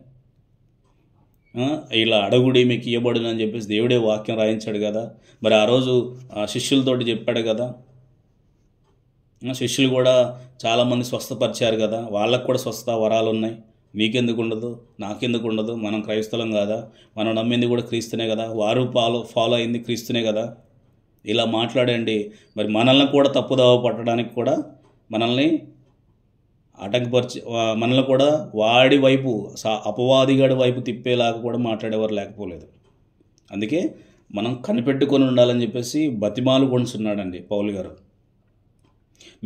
S1: ఇలా అడుగుడి మీకు ఇవ్వబడును అని చెప్పేసి దేవుడే వాక్యం రాయించాడు కదా. మరి ఆ రోజు శిష్యులతోటి చెప్పాడు కదా, శిష్యులు కూడా చాలామంది స్వస్థపరిచారు కదా, వాళ్ళకు కూడా స్వస్థత వరాలు ఉన్నాయి, నీకెందుకు ఉండదు, నాకెందుకు ఉండదు, మనం క్రైస్తవం కాదా, మనం నమ్మింది కూడా క్రీస్తునే కదా, వారు ఫాలో అయింది క్రీస్తునే కదా. ఇలా మాట్లాడండి. మరి మనల్ని కూడా తప్పుదావ పట్టడానికి కూడా మనల్ని ఆటంకపరిచి మనల్ని కూడా వాడి వైపు అపవాదిగాడి వైపు తిప్పేలాగా కూడా మాట్లాడేవారు లేకపోలేదు. అందుకే మనం కనిపెట్టుకొని ఉండాలని చెప్పేసి బతిమాలు కొనుచున్నాడండి పౌలు గారు.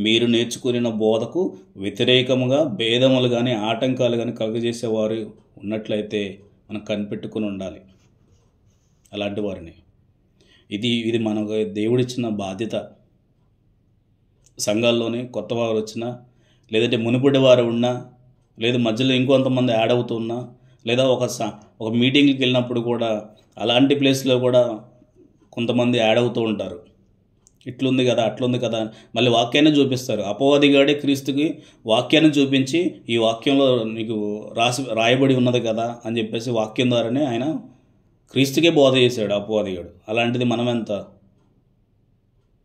S1: మీరు నేర్చుకున్న బోధకు వ్యతిరేకముగా భేదములు కానీ ఆటంకాలు కానీ కలుగజేసేవారు ఉన్నట్లయితే మనం కనిపెట్టుకొని ఉండాలి అలాంటి వారిని. ఇది మనకు దేవుడిచ్చిన బాధ్యత. సంఘాల్లోనే కొత్త వారు వచ్చినా, లేదంటే మునుపటి వారు ఉన్నా, లేదా మధ్యలో ఇంకొంతమంది యాడ్ అవుతున్నా, లేదా ఒక మీటింగ్కి వెళ్ళినప్పుడు కూడా అలాంటి ప్లేస్లో కూడా కొంతమంది యాడ్ అవుతూ ఉంటారు. ఇట్లుంది కదా, అట్లుంది కదా, మళ్ళీ వాక్యాన్ని చూపిస్తారు. అపవాదిగాడే క్రీస్తుకి వాక్యాన్ని చూపించి ఈ వాక్యంలో నీకు రాయబడి ఉన్నది కదా అని చెప్పేసి వాక్యం ద్వారానే ఆయన క్రీస్తుకే బోధ చేశాడు అపవాదిగాడు. అలాంటిది మనం ఎంత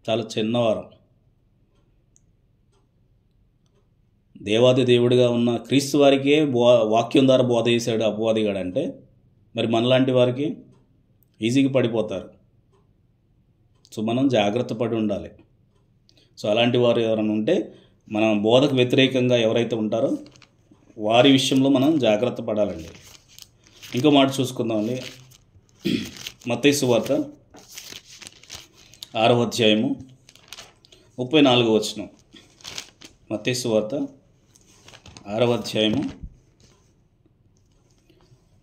S1: చాలా చిన్నవారం. దేవాది దేవుడిగా ఉన్న క్రీస్తు వారికే వాక్యం ద్వారా బోధ చేశాడు అపవాదిగాడు అంటే మరి మనలాంటి వారికి ఈజీగా పడిపోతారు. సో మనం జాగ్రత్త పడి ఉండాలి. సో అలాంటి వారు ఎవరైనా ఉంటే మనం బోధకు వ్యతిరేకంగా ఎవరైతే ఉంటారో వారి విషయంలో మనం జాగ్రత్త పడాలండి. ఇంకో మాట చూసుకుందామండి. మత్తయి సువార్త 6వ అధ్యాయము 34వ వచనం. మత్తయి సువార్త 6వ అధ్యాయము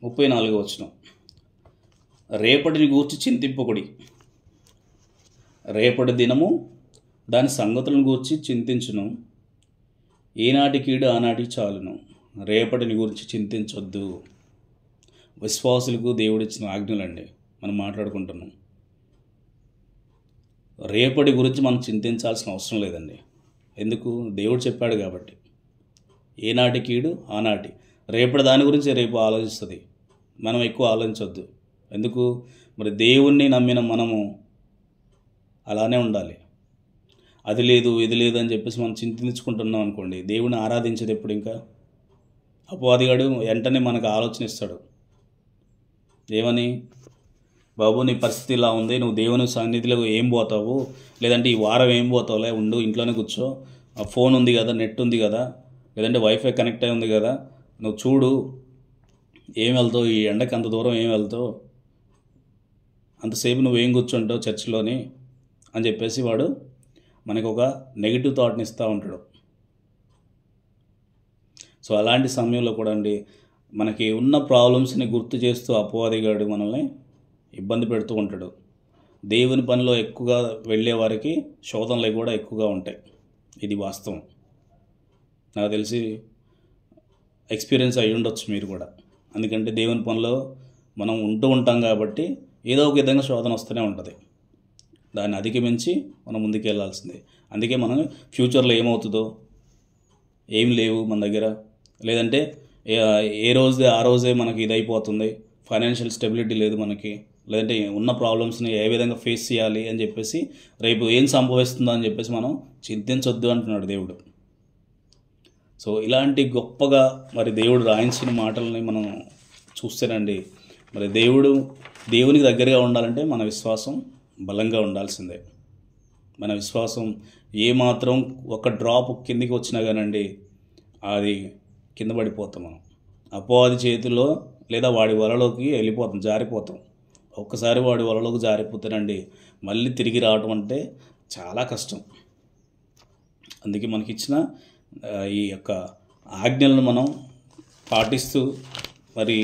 S1: 34వ వచనం. రేపటిని గూర్చి చింతింపకుడి, రేపటి దినము దాని సంగతులను గూర్చి చింతించును, ఈనాటి కీడు ఆనాటికి చాలును. రేపటిని గురించి చింతించొద్దు. విశ్వాసులకు దేవుడిచ్చిన ఆజ్ఞలండి మనం మాట్లాడుకుంటున్నాం. రేపటి గురించి మనం చింతించాల్సిన అవసరం లేదండి. ఎందుకు? దేవుడు చెప్పాడు కాబట్టి. ఏనాటి కీడు ఆనాటి, రేపటి దాని గురించి రేపు ఆలోచిస్తుంది. మనం ఎక్కువ ఆలోచించొద్దు. ఎందుకు? మరి దేవుణ్ణి నమ్మిన మనము అలానే ఉండాలి. అది లేదు ఇది లేదు అని చెప్పేసి మనం చింతించుకుంటున్నాం అనుకోండి, దేవుని ఆరాధించేది ఎప్పుడు? ఇంకా అపవాదిగాడు వెంటనే మనకు ఆలోచన ఇస్తాడు. ఏమని? బాబు నీ పరిస్థితి ఇలా ఉంది, నువ్వు దేవుని సన్నిధిలో ఏం పోతావు, లేదంటే ఈ వారం ఏం పోతావులే, ఉండు ఇంట్లోనే కూర్చో, ఫోన్ ఉంది కదా, నెట్ ఉంది కదా, లేదంటే వైఫై కనెక్ట్ అయి ఉంది కదా, నువ్వు చూడు ఏం వెళ్తావు, ఈ ఎండకి అంత దూరం ఏం వెళ్తావు, అంతసేపు నువ్వేం కూర్చుంటావు చర్చిలోని అని చెప్పేసి వాడు మనకు ఒక నెగిటివ్ థాట్ని ఇస్తూ ఉంటాడు. సో అలాంటి సమయంలో కూడా అండి మనకి ఉన్న ప్రాబ్లమ్స్ని గుర్తు చేస్తూ అపవాదిగాడు మనల్ని ఇబ్బంది పెడుతూ ఉంటాడు. దేవుని పనిలో ఎక్కువగా వెళ్ళే వారికి శోధనలు కూడా ఎక్కువగా ఉంటాయి. ఇది వాస్తవం. నాకు తెలిసి ఎక్స్పీరియన్స్ అయ్యి ఉండొచ్చు మీరు కూడా. ఎందుకంటే దేవుని పనిలో మనం ఉంటూ ఉంటాం కాబట్టి ఏదో ఒక విధంగా శోధన వస్తూనే ఉంటుంది. దాన్ని అధిగమించి మనం ముందుకు వెళ్ళాల్సిందే. అందుకే మనం ఫ్యూచర్లో ఏమవుతుందో, ఏం లేవు మన దగ్గర, లేదంటే ఏ రోజే ఆ రోజే మనకి ఇది అయిపోతుంది, ఫైనాన్షియల్ స్టెబిలిటీ లేదు మనకి, లేదంటే ఉన్న ప్రాబ్లమ్స్ని ఏ విధంగా ఫేస్ చేయాలి అని చెప్పేసి రేపు ఏం సంభవిస్తుందో అని చెప్పేసి మనం చింతించొద్దు అంటున్నాడు దేవుడు. సో ఇలాంటి గొప్పగా మరి దేవుడు రాయించిన మాటలని మనం చూస్తేనండి, మరి దేవునికి దగ్గరగా ఉండాలంటే మన విశ్వాసం బలంగా ఉండాల్సిందే. మన విశ్వాసం ఏమాత్రం ఒక డ్రాప్ కిందికి వచ్చినా కానండి అది కింద పడిపోతాం మనం. అపవాది చేతిలో లేదా వాడి వలలోకి వెళ్ళిపోతాం, జారిపోతాం. ఒక్కసారి వాడి వలలోకి జారిపోతేనండి మళ్ళీ తిరిగి రావడం అంటే చాలా కష్టం. అందుకే మనకిచ్చిన ఈ యొక్క ఆజ్ఞలను మనం పాటిస్తూ మరి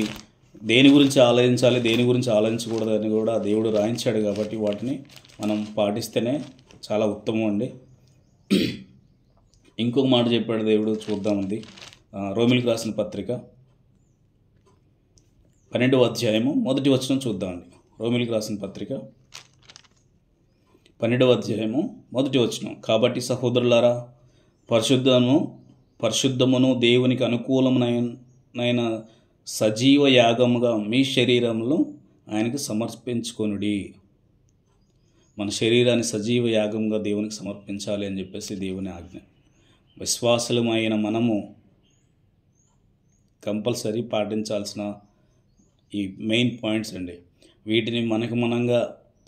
S1: దేని గురించి ఆలోచించాలి, దేని గురించి ఆలోచించకూడదు అని కూడా దేవుడు రాయించాడు. కాబట్టి వాటిని మనం పాటిస్తేనే చాలా ఉత్తమం అండి. ఇంకొక మాట చెప్పాడు దేవుడు, చూద్దామండి. రోమిలికి రాసిన పత్రిక 12వ అధ్యాయము 1వ వచనం చూద్దామండి. రోమిలికి రాసిన పత్రిక 12వ అధ్యాయము 1వ వచనం. కాబట్టి సహోదరులారా, పరిశుద్ధమును దేవునికి అనుకూలమైన సజీవ యాగముగా మీ శరీరములు ఆయనకు సమర్పించుకొనుడి. మన శరీరాన్ని సజీవ యాగంగా దేవునికి సమర్పించాలి అని చెప్పేసి దేవుని ఆజ్ఞ. విశ్వాసులమైన మనము కంపల్సరీ పాటించాల్సిన ఈ మెయిన్ పాయింట్స్ అండి. వీటిని మనంగా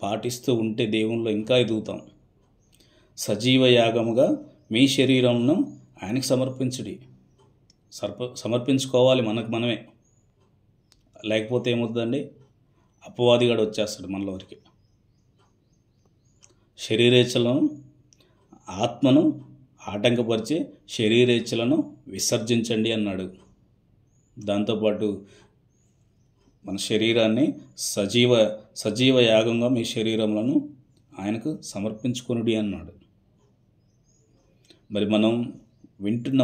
S1: పాటిస్తూ ఉంటే దేవునిలో ఇంకా ఎదుగుతాం. సజీవ యాగముగా మీ శరీరంను ఆయనకు సమర్పించుడి. సమర్పించుకోవాలి మనమే. లేకపోతే ఏమవుతుందండి, అపవాదిగాడు వచ్చేస్తాడు మనలోకి. శరీరేచ్ఛలను, ఆత్మను ఆటంకపరిచి శరీరేచ్ఛలను విసర్జించండి అన్నాడు. దాంతోపాటు మన శరీరాన్ని సజీవ యాగంగా మీ శరీరములను ఆయనకు సమర్పించుకొనుడి అన్నాడు. మరి మనం వింటున్న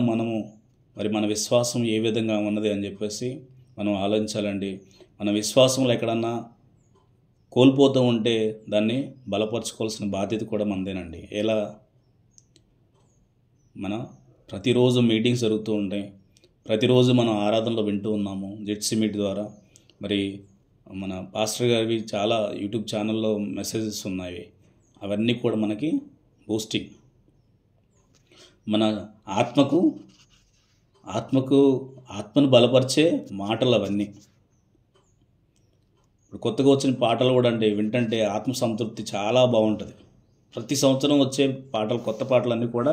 S1: మరి మన విశ్వాసం ఏ విధంగా ఉన్నది అని చెప్పేసి మనం ఆలోచించాలండి. మన విశ్వాసంలో ఎక్కడన్నా కోల్పోతూ ఉంటే దాన్ని బలపరచుకోవాల్సిన బాధ్యత కూడా మనదేనండి. ఎలా? మన ప్రతిరోజు మీటింగ్స్ జరుగుతూ ఉంటాయి, ప్రతిరోజు మనం ఆరాధనలో వింటూ ఉన్నాము జెట్సీ మీట్ ద్వారా. మరి మన పాస్టర్ గారివి చాలా యూట్యూబ్ ఛానల్లో మెసేజెస్ ఉన్నాయి. అవన్నీ కూడా మనకి బూస్టింగ్, మన ఆత్మను బలపరిచే మాటలు అవన్నీ. ఇప్పుడు కొత్తగా వచ్చిన పాటలు కూడా అంటే వింటుంటే ఆత్మ సంతృప్తి చాలా బాగుంటుంది. ప్రతి సంవత్సరం వచ్చే పాటలు, కొత్త పాటలన్నీ కూడా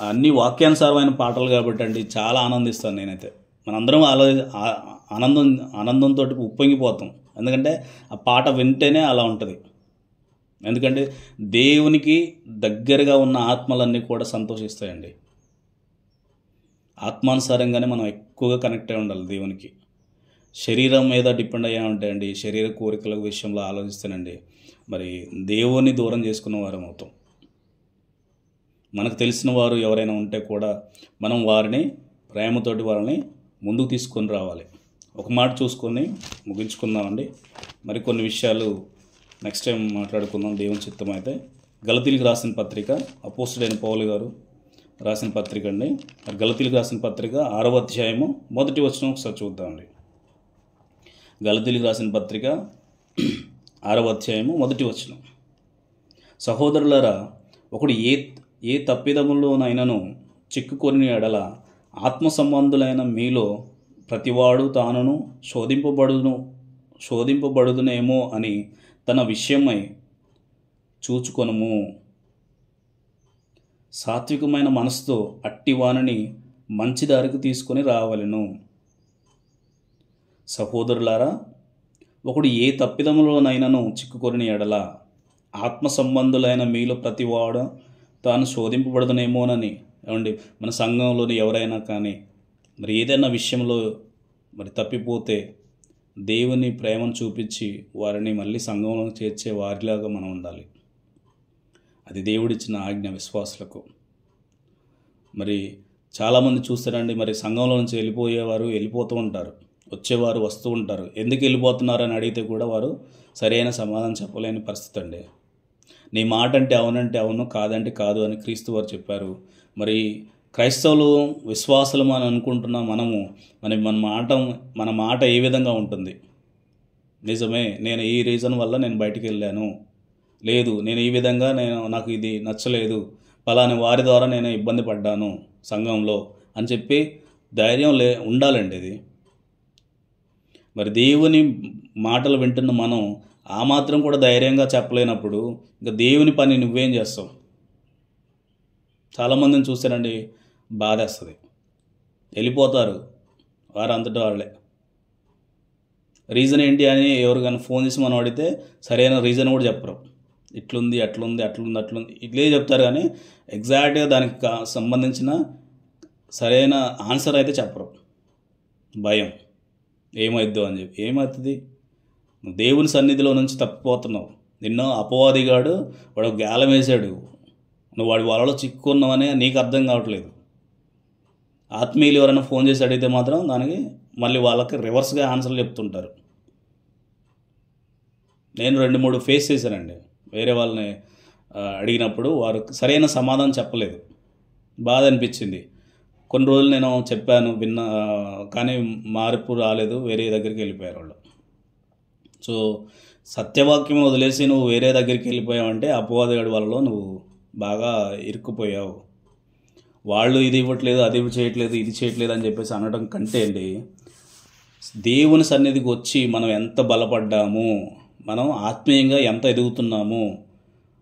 S1: అన్ని వాక్యానుసారమైన పాటలు కాబట్టి అండి చాలా ఆనందిస్తాను నేనైతే. మనందరం ఆనందంతో ఉప్పొంగిపోతాం. ఎందుకంటే ఆ పాట వింటేనే అలా ఉంటుంది. ఎందుకంటే దేవునికి దగ్గరగా ఉన్న ఆత్మలన్నీ కూడా సంతోషిస్తాయండి. ఆత్మానుసారంగానే మనం ఎక్కువగా కనెక్ట్ అయి ఉండాలి దేవునికి. శరీరం మీద డిపెండ్ అయ్యా ఉంటాయండి. శరీర కోరికల విషయంలో ఆలోచిస్తేనండి మరి దేవుని దూరం చేసుకున్న వారం అవుతాం. మనకు తెలిసిన వారు ఎవరైనా ఉంటే కూడా మనం వారిని ప్రేమతోటి వారిని ముందుకు తీసుకొని రావాలి. ఒక మాట చూసుకొని ముగించుకుందామండి. మరి కొన్ని విషయాలు నెక్స్ట్ టైం మాట్లాడుకుందాం దేవుని చిత్తం అయితే. గలతీలకు రాసిన పత్రిక, అపోస్తలుడైన పౌలు గారు రాసిన పత్రిక అండి. మరి గలతీలకు రాసిన పత్రిక 6వ అధ్యాయము 1వ వచనం ఒకసారి చూద్దామండి. గలతీలకు రాసిన పత్రిక 6వ అధ్యాయము 1వ వచనం. సహోదరులారా, ఒకడు ఏ తప్పిదములోనైనను చిక్కుకొని ఎడల ఆత్మ సంబంధులైన మీలో ప్రతివాడు తానును శోధింపబడుదునేమో అని తన విషయమై చూచుకొనుము. సాత్వికమైన మనసుతో అట్టి వానిని మంచి దారికి తీసుకొని రావలెను. సహోదరులారా, ఒకడు ఏ తప్పిదములోనైనను చిక్కుకొని ఎడల ఆత్మ సంబంధులైన మీలో ప్రతివాడు తాను శోధింపబడదునేమోనని. ఏమండి, మన సంఘంలోని ఎవరైనా కానీ మరి ఏదైనా విషయంలో మరి తప్పిపోతే దేవుని ప్రేమను చూపించి వారిని మళ్ళీ సంఘంలో చేర్చే వారిలాగా మనం ఉండాలి. అది దేవుడిచ్చిన ఆజ్ఞ విశ్వాసులకు. మరి చాలామంది చూస్తారండి, మరి సంఘంలో నుంచి వెళ్ళిపోతూ ఉంటారు, వచ్చేవారు వస్తూ ఉంటారు. ఎందుకు వెళ్ళిపోతున్నారు అని అడిగితే కూడా వారు సరైన సమాధానం చెప్పలేని పరిస్థితి అండి. నీ మాట అంటే అవును, కాదంటే కాదు అని క్రీస్తు వారు చెప్పారు. మరి క్రైస్తవులు విశ్వాసులు అని అనుకుంటున్న మనము మన మాట ఏ విధంగా ఉంటుంది? నిజమే, నేను ఈ రీజన్ వల్ల నేను బయటికి వెళ్ళాను, లేదు నేను ఈ విధంగా నాకు ఇది నచ్చలేదు, పలాని వారి ద్వారా నేను ఇబ్బంది పడ్డాను సంఘంలో అని చెప్పి ధైర్యం ఉండాలండి. ఇది మరి దేవుని మాటలు వింటున్న మనం ఆ మాత్రం కూడా ధైర్యంగా చెప్పలేనప్పుడు ఇంకా దేవుని పని నువ్వేం చేస్తావు? చాలామందిని చూస్తానండి, బాధేస్తుంది. వెళ్ళిపోతారు, వారంతటా వాళ్ళే. రీజన్ ఏంటి అని ఎవరికైనా ఫోన్ చేసి మనం అడిగితే సరైన రీజన్ కూడా చెప్పరు. ఇట్లుంది అట్లుంది అట్లుంది అట్లుంది ఇట్లే చెప్తారు, కానీ ఎగ్జాక్ట్గా దానికి సంబంధించిన సరైన ఆన్సర్ అయితే చెప్పరు. భయం ఏమైద్దో అని చెప్పి. ఏమవుతుంది? నువ్వు దేవుని సన్నిధిలో నుంచి తప్పిపోతున్నావు. నిన్ను అపవాదిగాడు వాడు గాలం వేశాడు, నువ్వు వాడి వలలో చిక్కుకున్నావని నీకు అర్థం కావట్లేదు. ఆత్మీయులు ఎవరైనా ఫోన్ చేసి అడిగితే మాత్రం దానికి మళ్ళీ వాళ్ళకి రివర్స్గా ఆన్సర్లు చెప్తుంటారు. నేను 2-3 ఫేస్ చేశానండి. వేరే వాళ్ళని అడిగినప్పుడు వారు సరైన సమాధానం చెప్పలేదు. బాధ అనిపించింది. కొన్ని రోజులు నేను చెప్పాను, విన్నా, కానీ మార్పు రాలేదు. వేరే దగ్గరికి వెళ్ళిపోయారు వాళ్ళు. సో సత్యవాక్యం వదిలేసి నువ్వు వేరే దగ్గరికి వెళ్ళిపోయావంటే అపవాదిగాడి వలలో నువ్వు బాగా ఇరుక్కుపోయావు. వాళ్ళు ఇది ఇవ్వట్లేదు, అది చేయట్లేదు, ఇది చేయట్లేదు అని చెప్పేసి అనడం కంటే అండి, దేవుని సన్నిధికి వచ్చి మనం ఎంత బలపడ్డాము, మనం ఆత్మీయంగా ఎంత ఎదుగుతున్నాము,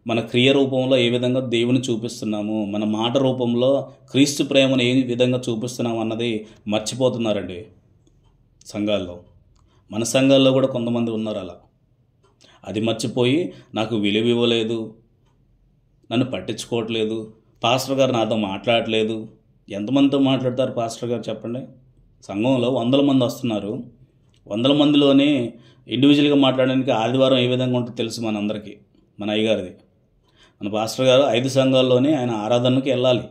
S1: మన క్రియ రూపంలో ఏ విధంగా దేవుని చూపిస్తున్నాము, మన మాట రూపంలో క్రీస్తు ప్రేమను ఏ విధంగా చూపిస్తున్నాము అన్నది మర్చిపోతున్నారండి సంఘాల్లో. మన సంఘాల్లో కూడా కొంతమంది ఉన్నారు అలా. అది మర్చిపోయి నాకు విలువ ఇవ్వలేదు, నన్ను పట్టించుకోవట్లేదు, పాస్టర్ గారు నాతో మాట్లాడట్లేదు. ఎంతమందితో మాట్లాడతారు పాస్టర్ గారు చెప్పండి? సంఘంలో 100 మంది వస్తున్నారు. 100 మందిలోనే ఇండివిజువల్గా మాట్లాడడానికి ఆదివారం ఏ విధంగా ఉంటుందో తెలుసు మనందరికీ. మన అయ్యగారిది, మన పాస్టర్ గారు 5 సంఘాల్లోనే ఆయన ఆరాధనకి వెళ్ళాలి.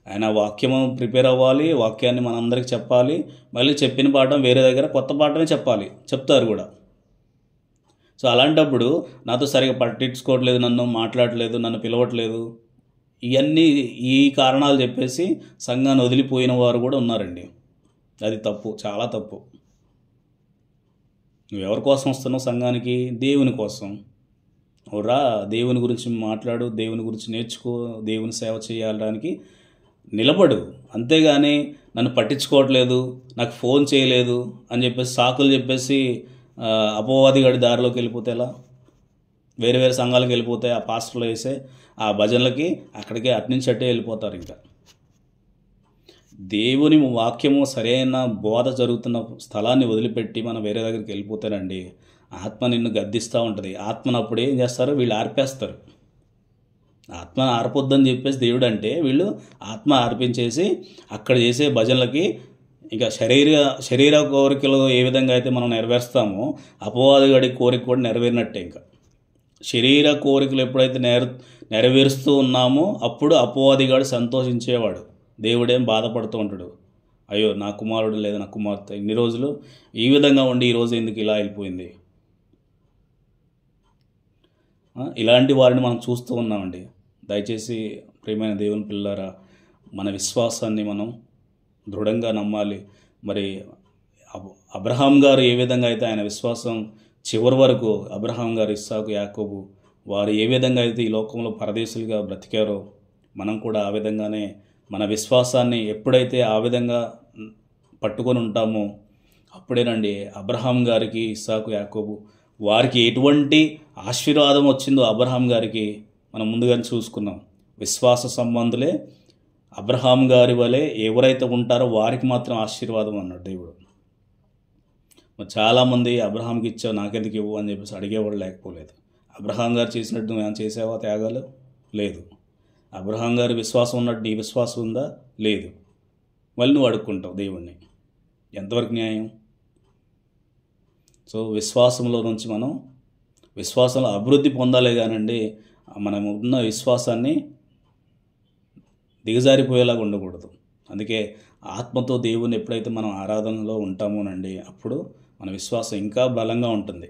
S1: ఆయన వాక్యము ప్రిపేర్ అవ్వాలి, వాక్యాన్ని మనందరికి చెప్పాలి. మళ్ళీ చెప్పిన పాఠం వేరే దగ్గర కొత్త పాఠమే చెప్తారు కూడా. సో అలాంటప్పుడు నాతో సరిగా పట్టించుకోవట్లేదు, నన్ను మాట్లాడట్లేదు, నన్ను పిలవట్లేదు, ఇవన్నీ ఈ కారణాలు చెప్పేసి సంఘాన్ని వదిలిపోయిన వారు కూడా ఉన్నారండి. అది తప్పు, చాలా తప్పు. నువ్వు ఎవరి కోసం వస్తున్నావు సంఘానికి? దేవుని కోసం. రా, దేవుని గురించి మాట్లాడు, దేవుని గురించి నేర్చుకో, దేవుని సేవ చేయడానికి నిలబడు. అంతేగాని నన్ను పట్టించుకోవట్లేదు, నాకు ఫోన్ చేయలేదు అని చెప్పేసి సాకులు చెప్పేసి అపవాదిగాడి దారిలోకి వెళ్ళిపోతే ఎలా? వేరే వేరే సంఘాలకు వెళ్ళిపోతే ఆ పాస్టర్లు వేసే ఆ భజనలకి అక్కడికి అట్నుంచి అట్టే వెళ్ళిపోతారు. ఇంకా దేవుని వాక్యము సరైన బోధ జరుగుతున్న స్థలాన్ని వదిలిపెట్టి మనం వేరే దగ్గరికి వెళ్ళిపోతారండి, ఆత్మ నిన్ను గద్దిస్తూ ఉంటుంది. ఆత్మను అప్పుడు ఏం చేస్తారు? వీళ్ళు ఆర్పేస్తారు. ఆత్మ ఆర్పొద్దని చెప్పేసి దేవుడు అంటే, వీళ్ళు ఆత్మ ఆర్పించేసి అక్కడ చేసే భజనలకి ఇంకా శరీర కోరికలు ఏ విధంగా అయితే మనం నెరవేరుస్తామో అపవాదిగాడి కోరిక కూడా నెరవేరినట్టే. ఇంకా శరీర కోరికలు ఎప్పుడైతే నెరవేరుస్తూ ఉన్నామో అప్పుడు అపవాదిగాడు సంతోషించేవాడు. దేవుడేం బాధపడుతూ ఉంటాడు, అయ్యో నా కుమారుడు లేదా నా కుమార్తె ఇన్ని రోజులు ఈ విధంగా ఉండి ఈరోజు ఎందుకు ఇలా వెళ్ళిపోయింది. ఇలాంటి వారిని మనం చూస్తూ ఉన్నామండి. దయచేసి ప్రియమైన దేవుని పిల్లారా, మన విశ్వాసాన్ని మనం దృఢంగా నమ్మాలి. మరి అబ్రహాం గారు ఏ విధంగా అయితే ఆయన విశ్వాసం చివరి వరకు, అబ్రహాం గారు, ఇస్సాకు, యాకోబు వారు ఏ విధంగా అయితే ఈ లోకంలో పరదేశులుగా బ్రతికారో మనం కూడా ఆ విధంగానే మన విశ్వాసాన్ని ఎప్పుడైతే ఆ విధంగా పట్టుకొని ఉంటామో అప్పుడేనండి అబ్రహాం గారికి, ఇస్సాకు, యాకోబు వారికి ఎటువంటి ఆశీర్వాదం వచ్చిందో అబ్రహాం గారికి మనం ముందుగానే చూసుకున్నాం. విశ్వాస సంబంధులే అబ్రహాం గారి వలె ఎవరైతే ఉంటారో వారికి మాత్రం ఆశీర్వాదం అన్నాడు దేవుడు. చాలామంది అబ్రహాంకి ఇచ్చావు నాకెందుకు ఇవ్వు అని చెప్పేసి అడిగేవాడు లేకపోలేదు. అబ్రహాం గారు చేసినట్టు నువ్వు ఏమైనా చేసావా త్యాగాలు? లేదు. అబ్రహాం గారి విశ్వాసం ఉన్నట్టు నీ విశ్వాసం ఉందా? లేదు. మళ్ళీ నువ్వు అడుక్కుంటావు దేవుణ్ణి. ఎంతవరకు న్యాయం? సో విశ్వాసంలో నుంచి మనం విశ్వాసంలో అభివృద్ధి పొందాలి కానండి, మనం ఉన్న విశ్వాసాన్ని దిగజారిపోయేలాగా ఉండకూడదు. అందుకే ఆత్మతో దేవుని ఎప్పుడైతే మనం ఆరాధనలో ఉంటామోనండి అప్పుడు మన విశ్వాసం ఇంకా బలంగా ఉంటుంది.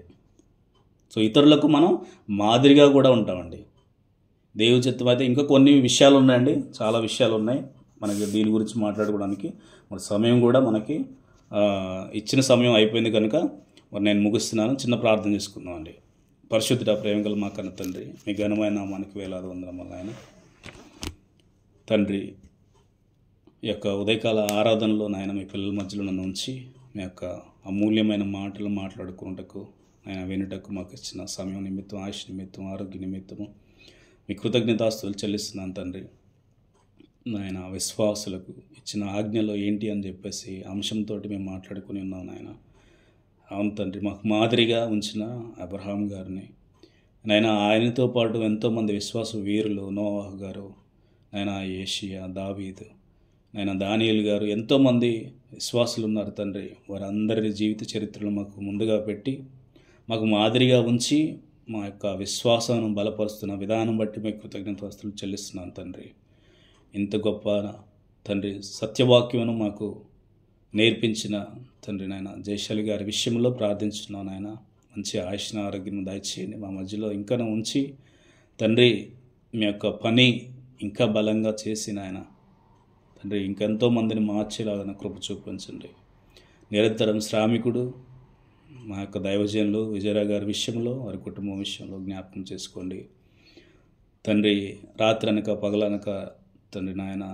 S1: సో ఇతరులకు మనం మాదిరిగా కూడా ఉంటామండి. దేవుని చిత్తం అయితే ఇంకా కొన్ని విషయాలు ఉన్నాయండి, చాలా విషయాలు ఉన్నాయి మనకి దీని గురించి మాట్లాడుకోవడానికి. మరి సమయం కూడా మనకి ఇచ్చిన సమయం అయిపోయింది కనుక మరి నేను ముగిస్తున్నాను. చిన్న ప్రార్థన చేసుకుందాం అండి. పరిశుద్ధుడ, ప్రేమగల మా కన్న తండ్రి, మీ ఘనమైన నామానికి వేలాది వందనములు ఆయన. తండ్రి, ఈ యొక్క ఉదయకాల ఆరాధనలో నాయన మీ పిల్లల మధ్యలో నన్ను ఉంచి మీ యొక్క అమూల్యమైన మాటలు మాట్లాడుకున్నటకు ఆయన వినుటకు మాకు ఇచ్చిన సమయం నిమిత్తం, ఆయుష్ నిమిత్తం, ఆరోగ్య నిమిత్తము మీ కృతజ్ఞతాస్తుతులు చెల్లిస్తున్నాను తండ్రి. నాయన విశ్వాసులకు ఇచ్చిన ఆజ్ఞలో ఏంటి అని చెప్పేసి అంశంతో మేము మాట్లాడుకుని ఉన్నాం నాయన. అవును తండ్రి, మాకు మాదిరిగా ఉంచిన అబ్రహాం గారిని నాయన, ఆయనతో పాటు ఎంతోమంది విశ్వాస వీరులు, నోవాహు గారు, నాయన యేషియా, దావీదు, నాయన దానియేలు గారు, ఎంతోమంది విశ్వాసులు ఉన్నారు తండ్రి. వారందరి జీవిత చరిత్రలు మాకు ముందుగా పెట్టి మాకు మాదిరిగా ఉంచి మా యొక్క విశ్వాసాన్ని బలపరుస్తున్న విధానం బట్టి మీకు కృతజ్ఞతాస్తుతులు చెల్లిస్తున్నాను తండ్రి. ఇంత గొప్ప తండ్రి సత్యవాక్యమును మాకు నేర్పించిన తండ్రి నాయన జయశాలి గారి విషయంలో ప్రార్థించున్నాను నాయన. మంచి ఆయుష్న ఆరోగ్యం దయచేయండి, మా మధ్యలో ఇంకా ఉంచి తండ్రి. మీ యొక్క పని ఇంకా బలంగా చేసి నాయన తండ్రి, ఇంకెంతో మందిని మార్చేలాగా కృప చూపించండి. నిరంతరం శ్రామికుడు మా యొక్క దైవజనులు విజయరావు గారి విషయంలో, వారి కుటుంబం విషయంలో జ్ఞాపకం చేసుకోండి తండ్రి. రాత్రి అనక పగలనక తండ్రి నాయన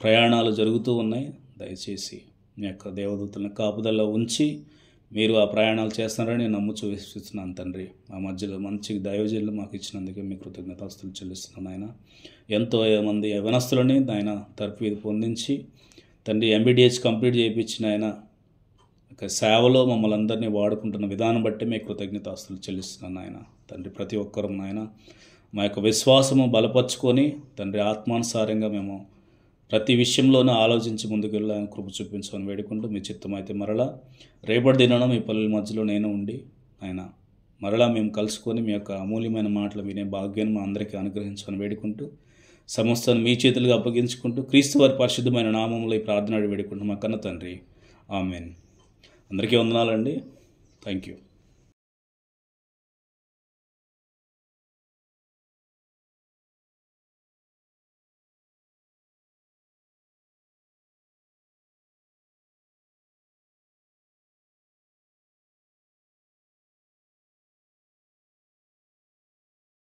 S1: ప్రయాణాలు జరుగుతూ ఉన్నాయి. దయచేసి మీ యొక్క దేవదూతలను కాపుదల్లో ఉంచి మీరు ఆ ప్రయాణాలు చేస్తున్నారని నేను నమ్ముచూ విశ్వసిస్తున్నాను తండ్రి. మా మధ్యలో మంచి దైవజనులు మాకు ఇచ్చినందుకే మీ కృతజ్ఞతాస్తుతులు చెల్లిస్తున్నాను ఆయన. ఎంతో మంది యవనస్తులని ఆయన తర్ఫీదు పొందించి తండ్రి MBDH కంప్లీట్ చేయించిన ఆయన ఒక సేవలో మమ్మల్ని అందరినీ వాడుకుంటున్న విధానం బట్టి మీ కృతజ్ఞతాస్తుతులు చెల్లిస్తున్నాను ఆయన. తండ్రి, ప్రతి ఒక్కరూ నాయన మా యొక్క విశ్వాసము బలపరుచుకొని తండ్రి ఆత్మానుసారంగా మేము ప్రతి విషయంలోనూ ఆలోచించి ముందుకు వెళ్ళాలని కృప చూపించమని వేడుకుంటూ, మీ చిత్తం అయితే మరలా రేపటి దినాన మీ పల్లెల మధ్యలో నేను ఉండి ఆయన మరలా మేము కలుసుకొని మీ యొక్క అమూల్యమైన మాటలు వినే భాగ్యాన్ని మా అందరికీ అనుగ్రహించమని వేడుకుంటూ, సమస్తాన్ని మీ చేతులుగా అప్పగించుకుంటూ క్రీస్తు వారి పరిశుద్ధమైన నామంలో ఈ ప్రార్థన వేడుకుంటూ మా కన్న తండ్రి, ఆమెన్. అందరికీ వందనాలండి. Thank you.